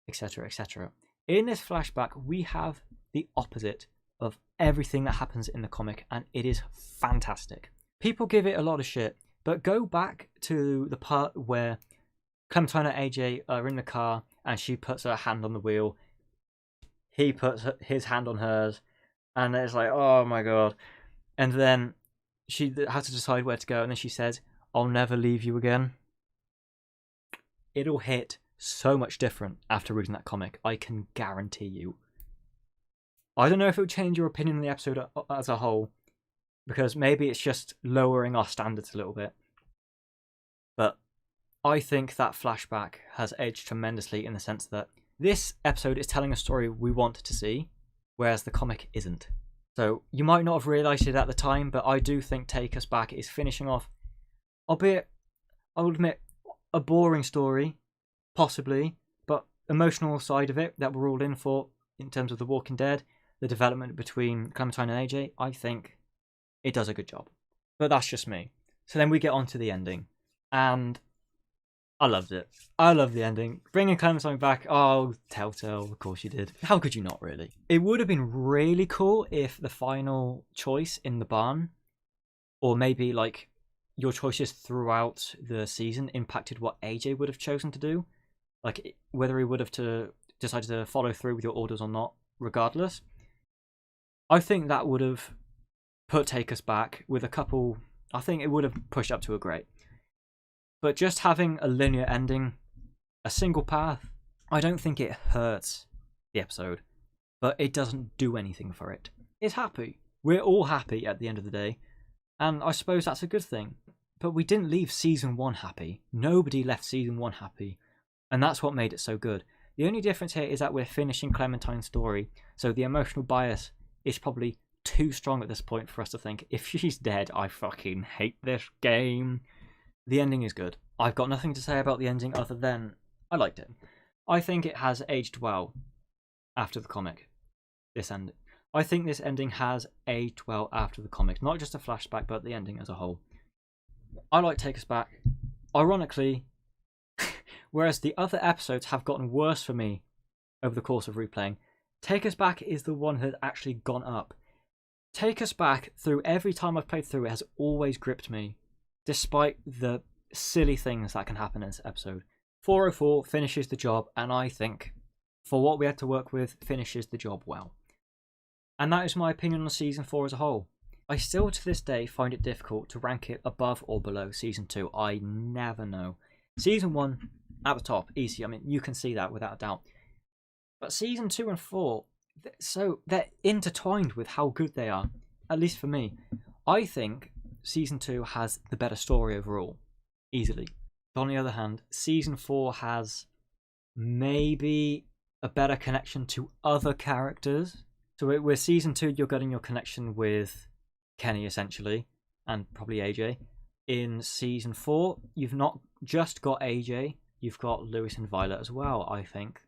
etc., etc. In this flashback, we have the opposite of everything that happens in the comic, and it is fantastic. People give it a lot of shit, but go back to the part where Clementine and AJ are in the car and she puts her hand on the wheel. He puts his hand on hers, and it's like, oh my god. And then she has to decide where to go, and then she says, I'll never leave you again. It'll hit so much different after reading that comic, I can guarantee you. I don't know if it would change your opinion on the episode as a whole, because maybe it's just lowering our standards a little bit. But I think that flashback has aged tremendously in the sense that this episode is telling a story we want to see, whereas the comic isn't. So you might not have realised it at the time, but I do think Take Us Back is finishing off, albeit, I'll admit, a boring story, possibly, but emotional side of it that we're all in for in terms of The Walking Dead, the development between Clementine and AJ, I think it does a good job. But that's just me. So then we get on to the ending, and I loved it. I love the ending. Bringing Clementine back, oh, Telltale, of course you did. How could you not, really? It would have been really cool if the final choice in the barn, or maybe like your choices throughout the season impacted what AJ would have chosen to do. Like whether he would have decided to follow through with your orders or not, regardless. I think that would have put Take Us Back with a couple. I think it would have pushed up to a great. But just having a linear ending, a single path, I don't think it hurts the episode, but it doesn't do anything for it. It's happy. We're all happy at the end of the day, and I suppose that's a good thing. But we didn't leave season 1 happy. Nobody left season 1 happy, and that's what made it so good. The only difference here is that we're finishing Clementine's story, so the emotional bias is probably too strong at this point for us to think, if she's dead, I fucking hate this game. The ending is good. I've got nothing to say about the ending other than I liked it. I think it has aged well after the comic. I think this ending has aged well after the comic. Not just a flashback, but the ending as a whole. I like Take Us Back. Ironically, whereas the other episodes have gotten worse for me over the course of replaying, Take Us Back is the one that has actually gone up. Take Us Back, through every time I've played through it, has always gripped me, despite the silly things that can happen in this episode. 404 finishes the job, and I think, for what we had to work with, finishes the job well. And that is my opinion on Season 4 as a whole. I still, to this day, find it difficult to rank it above or below Season 2. I never know. Season 1, at the top, easy. I mean, you can see that without a doubt. But Season 2 and 4, they're intertwined with how good they are, at least for me. I think Season 2 has the better story overall, easily. But on the other hand, Season 4 has maybe a better connection to other characters. So with Season 2, you're getting your connection with Kenny, essentially, and probably AJ. In Season 4, you've not just got AJ, you've got Lewis and Violet as well, I think.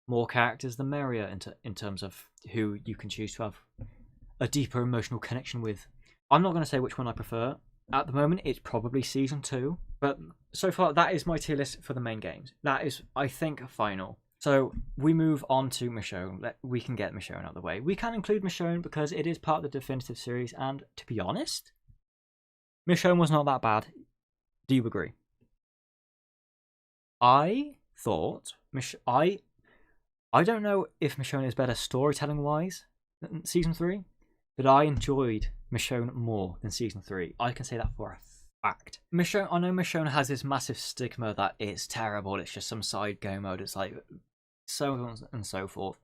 More characters the merrier in terms of who you can choose to have a deeper emotional connection with. I'm not going to say which one I prefer. At the moment, it's probably Season 2. But so far, that is my tier list for the main games. That is, I think, final. So we move on to Michonne. We can get Michonne out of the way. We can include Michonne because it is part of the definitive series. And to be honest, Michonne was not that bad. Do you agree? I thought... I don't know if Michonne is better storytelling-wise than Season 3. But I enjoyed Michonne more than Season 3. I can say that for a fact. Michonne, I know Michonne has this massive stigma that it's terrible, it's just some side game mode, it's like so on and so forth.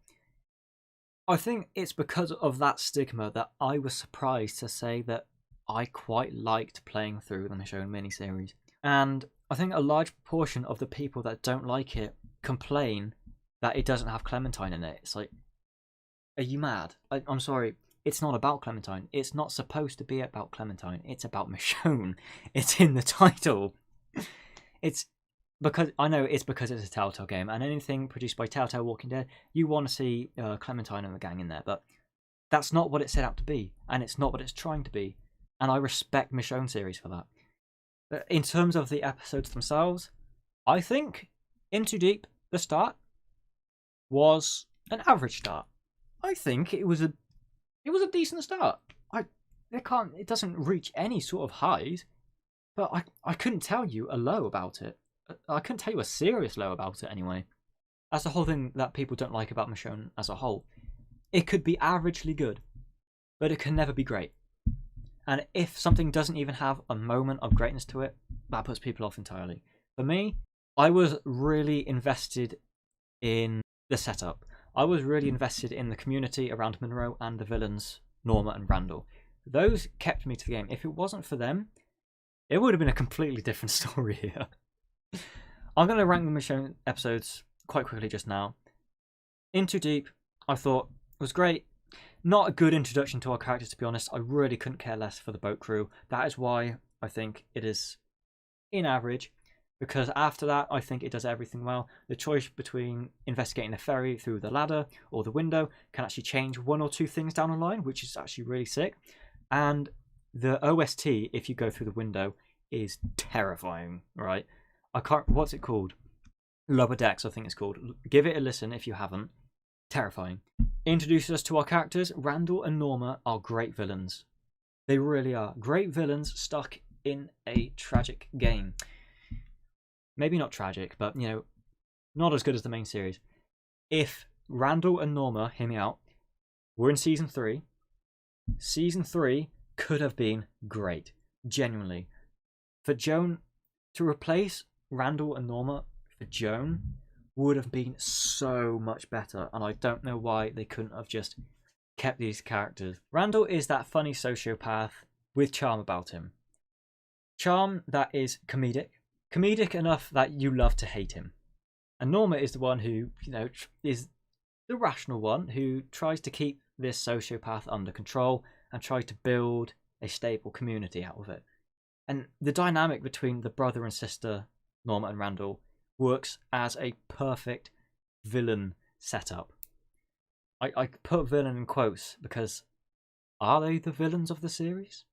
I think it's because of that stigma that I was surprised to say that I quite liked playing through the Michonne miniseries. And I think a large proportion of the people that don't like it complain that it doesn't have Clementine in it. It's like, are you mad? I'm sorry. It's not about Clementine. It's not supposed to be about Clementine. It's about Michonne. It's in the title. It's because I know it's because it's a Telltale game, and anything produced by Telltale Walking Dead, you want to see Clementine and the gang in there, but that's not what it set out to be, and it's not what it's trying to be. And I respect Michonne series for that. But in terms of the episodes themselves, I think In Too Deep, the start, was an average start. I think it was a decent start. It doesn't reach any sort of highs, but I couldn't tell you a low about it. I couldn't tell you a serious low about it anyway. That's the whole thing that people don't like about Michonne as a whole. It could be averagely good, but it can never be great. And if something doesn't even have a moment of greatness to it, that puts people off entirely. For me, I was really invested in the setup. I was really invested in the community around Monroe and the villains, Norma and Randall. Those kept me to the game. If it wasn't for them, it would have been a completely different story here. I'm going to rank the Michonne episodes quite quickly just now. In Too Deep, I thought was great. Not a good introduction to our characters, to be honest. I really couldn't care less for the boat crew. That is why I think it is in average. Because after that, I think it does everything well. The choice between investigating the ferry through the ladder or the window can actually change one or two things down the line, which is actually really sick. And the OST, if you go through the window, is terrifying, right? What's it called? Lower Decks, I think it's called. Give it a listen if you haven't. Terrifying. Introduces us to our characters. Randall and Norma are great villains. They really are. Great villains stuck in a tragic game. Maybe not tragic, but, not as good as the main series. If Randall and Norma, hear me out, were in Season 3, Season 3 could have been great. Genuinely. For Joan, to replace Randall and Norma for Joan would have been so much better, and I don't know why they couldn't have just kept these characters. Randall is that funny sociopath with charm about him. Charm that is comedic enough that you love to hate him. And Norma is the one who, is the rational one who tries to keep this sociopath under control and tries to build a stable community out of it. And the dynamic between the brother and sister, Norma and Randall, works as a perfect villain setup. I put villain in quotes because are they the villains of the series?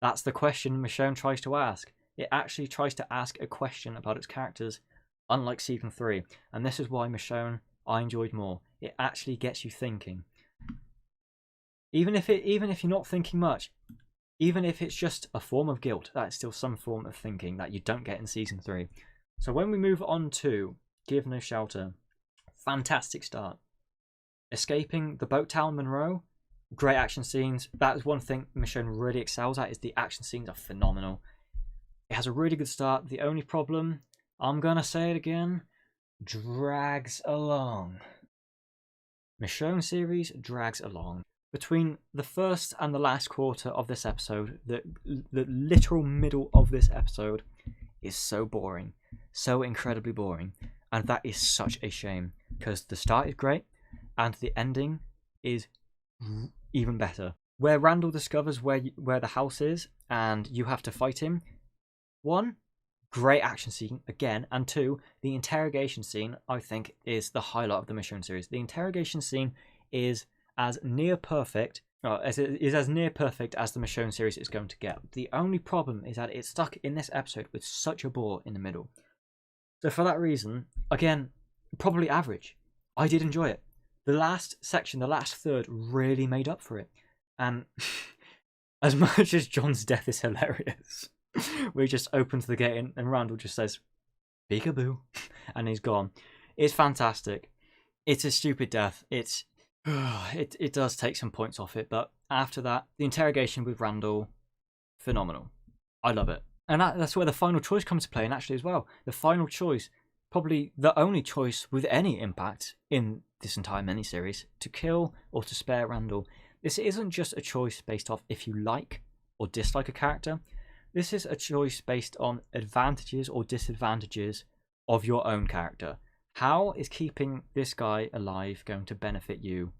That's the question Michonne tries to ask. It actually tries to ask a question about its characters, unlike Season 3. And this is why Michonne I enjoyed more. It actually gets you thinking. Even if you're not thinking much, even if it's just a form of guilt, that's still some form of thinking that you don't get in Season 3. So when we move on to Give No Shelter, fantastic start. Escaping the boat town Monroe, great action scenes. That is one thing Michonne really excels at, is the action scenes are phenomenal. It has a really good start. The only problem, I'm going to say it again, drags along. Michonne series drags along. Between the first and the last quarter of this episode, the literal middle of this episode is so boring. So incredibly boring. And that is such a shame, because the start is great and the ending is even better. Where Randall discovers where the house is and you have to fight him, one, great action scene again, and two, the interrogation scene I think is the highlight of the Michonne series. The interrogation scene is as near perfect is as near perfect as the Michonne series is going to get. The only problem is that it's stuck in this episode with such a bore in the middle. So for that reason, again, probably average. I did enjoy it. The last section, the last third, really made up for it. And as much as John's death is hilarious, we just opens the gate and Randall just says, "Peekaboo," and he's gone. It's fantastic. It's a stupid death. It does take some points off it, but after that, the interrogation with Randall, phenomenal. I love it. And that's where the final choice comes to play, and actually as well, the final choice, probably the only choice with any impact in this entire miniseries, to kill or to spare Randall. This isn't just a choice based off if you like or dislike a character. This is a choice based on advantages or disadvantages of your own character. How is keeping this guy alive going to benefit you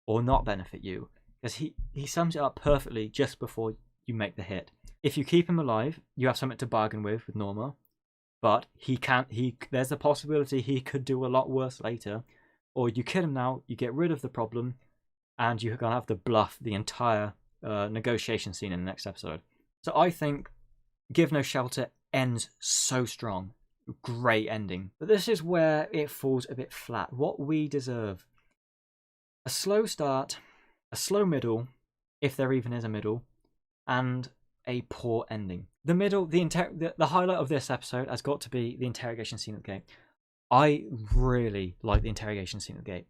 or not benefit you? Because he sums it up perfectly just before you make the hit. If you keep him alive, you have something to bargain with Norma, but there's a possibility he could do a lot worse later. Or you kill him now, you get rid of the problem, and you're going to have to bluff the entire negotiation scene in the next episode. So I think Give No Shelter ends so strong. Great ending. But this is where it falls a bit flat. What we deserve: a slow start, a slow middle, if there even is a middle, and a poor ending. The middle, the highlight of this episode has got to be the interrogation scene at the gate. I really like the interrogation scene at the gate.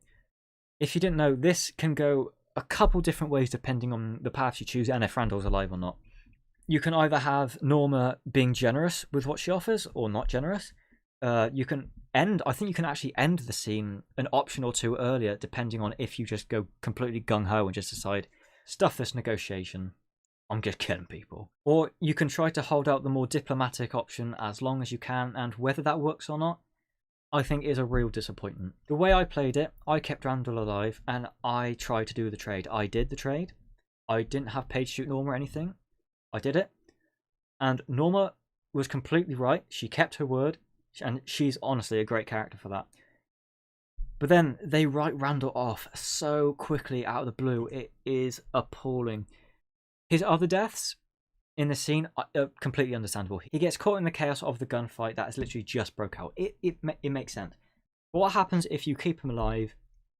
If you didn't know, this can go a couple different ways depending on the path you choose and if Randall's alive or not. You can either have Norma being generous with what she offers or not generous. I think you can actually end the scene an option or two earlier, depending on if you just go completely gung-ho and just decide, stuff this negotiation, I'm just killing people. Or you can try to hold out the more diplomatic option as long as you can, and whether that works or not, I think is a real disappointment. The way I played it, I kept Randall alive, and I tried to do the trade. I did the trade. I didn't have Paige shoot Norma or anything. I did it. And Norma was completely right. She kept her word, and she's honestly a great character for that. But then they write Randall off so quickly out of the blue. It is appalling. His other deaths in the scene are completely understandable. He gets caught in the chaos of the gunfight that has literally just broke out. It makes sense. But what happens if you keep him alive?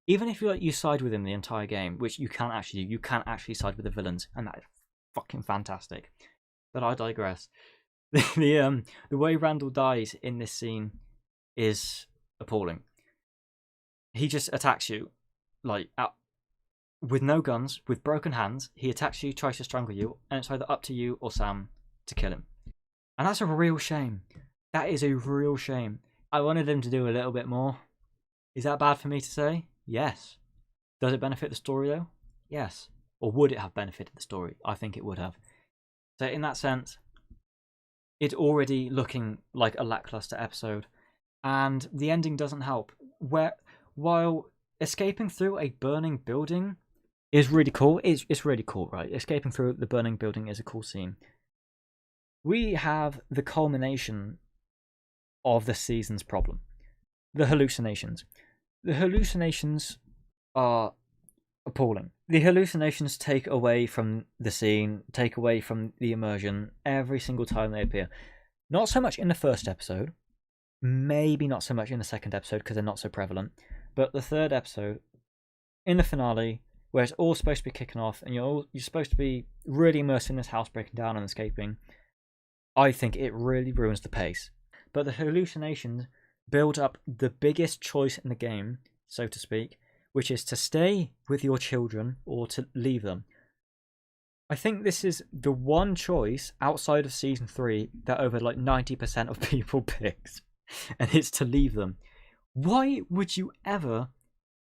Even if you side with him the entire game, which you can't actually do, you can't actually side with the villains, and that is fucking fantastic. But I digress. The way Randall dies in this scene is appalling. He just attacks you, with no guns, with broken hands. He attacks you, tries to strangle you, and it's either up to you or Sam to kill him. And that's a real shame. That is a real shame. I wanted him to do a little bit more. Is that bad for me to say? Yes. Does it benefit the story though? Yes. Or would it have benefited the story? I think it would have. So in that sense, it's already looking like a lackluster episode. And the ending doesn't help. While escaping through a burning building is really cool. It's really cool, right? Escaping through the burning building is a cool scene. We have the culmination of the season's problem. The hallucinations. The hallucinations are appalling. The hallucinations take away from the scene, take away from the immersion every single time they appear. Not so much in the first episode, maybe not so much in the second episode because they're not so prevalent, but the third episode, in the finale, where it's all supposed to be kicking off and you're supposed to be really immersed in this house breaking down and escaping, I think it really ruins the pace. But the hallucinations build up the biggest choice in the game, so to speak, which is to stay with your children or to leave them. I think this is the one choice outside of season 3 that over 90% of people picked, and it's to leave them. Why would you ever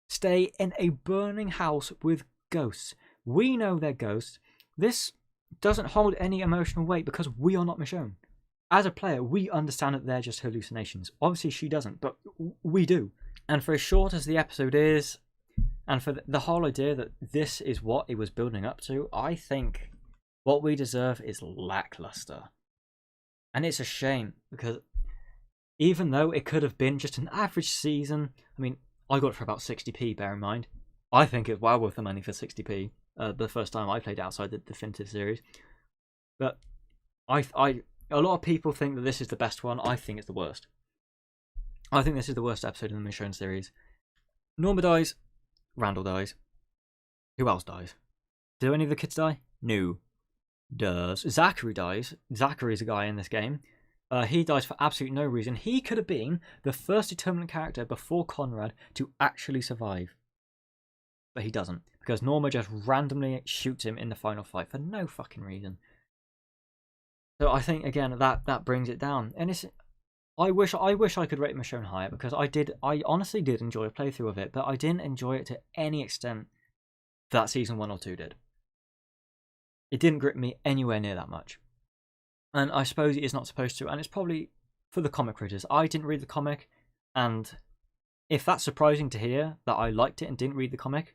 stay in a burning house with ghosts? We know they're ghosts. This doesn't hold any emotional weight because we are not Michonne. As a player, we understand that they're just hallucinations. Obviously, she doesn't, but we do. And for as short as the episode is, and for the whole idea that this is what it was building up to, I think what we deserve is lackluster. And it's a shame, because even though it could have been just an average season, I mean, I got it for about 60p, bear in mind. I think it's well worth the money for 60p. The first time I played outside the definitive series, but a lot of people think that this is the best one. I think it's the worst. I think this is the worst episode in the Michonne series. Norma dies. Randall dies. Who else dies? Do any of the kids die? No. Does Zachary dies? Zachary is a guy in this game. He dies for absolutely no reason. He could have been the first determinant character before Conrad to actually survive. But he doesn't, because Norma just randomly shoots him in the final fight for no fucking reason. So I think, again, that brings it down. And I wish I could rate Michonne higher, because I honestly did enjoy a playthrough of it, but I didn't enjoy it to any extent that season 1 or 2 did. It didn't grip me anywhere near that much. And I suppose it is not supposed to, and it's probably for the comic readers. I didn't read the comic, and if that's surprising to hear that I liked it and didn't read the comic,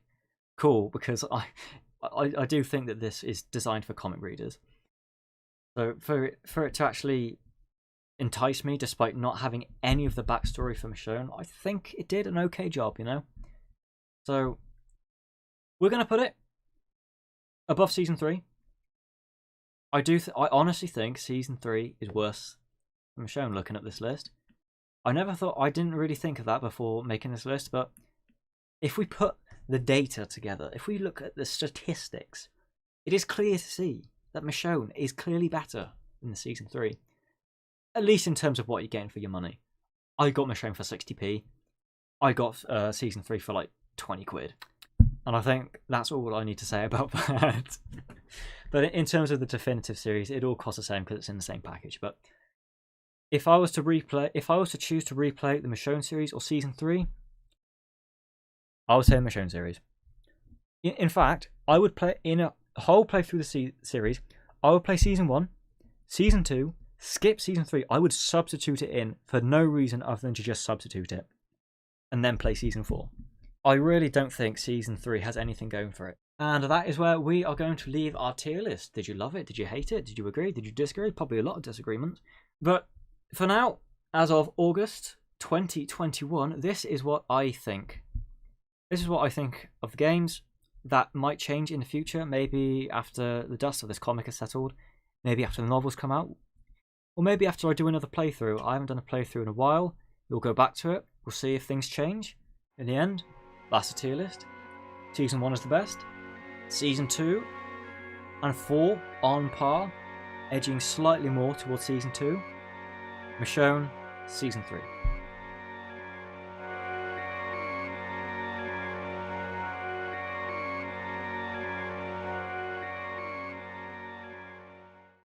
cool, because I do think that this is designed for comic readers. So for it to actually entice me, despite not having any of the backstory for Michonne, I think it did an okay job, you know? So we're going to put it above season 3. I honestly think season 3 is worse than Michonne, looking at this list. I didn't really think of that before making this list, but if we put the data together, if we look at the statistics, it is clear to see that Michonne is clearly better than the season 3. At least in terms of what you're getting for your money. I got Michonne for 60p. I got season 3 for like 20 quid. And I think that's all I need to say about that. But in terms of the definitive series, it all costs the same because it's in the same package. But if I was to choose to replay the Michonne series or season 3, I would say the Michonne series. In fact, I would play in a whole playthrough the series. I would play season 1, season 2, skip season 3. I would substitute it in for no reason other than to just substitute it, and then play season 4. I really don't think season 3 has anything going for it. And that is where we are going to leave our tier list. Did you love it? Did you hate it? Did you agree? Did you disagree? Probably a lot of disagreements. But for now, as of August 2021, this is what I think. This is what I think of the games. That might change in the future. Maybe after the dust of this comic has settled. Maybe after the novels come out. Or maybe after I do another playthrough. I haven't done a playthrough in a while. We'll go back to it. We'll see if things change. In the end, that's the tier list. Season 1 is the best. Season 2 and 4 on par, edging slightly more towards Season 2. Michonne, Season 3.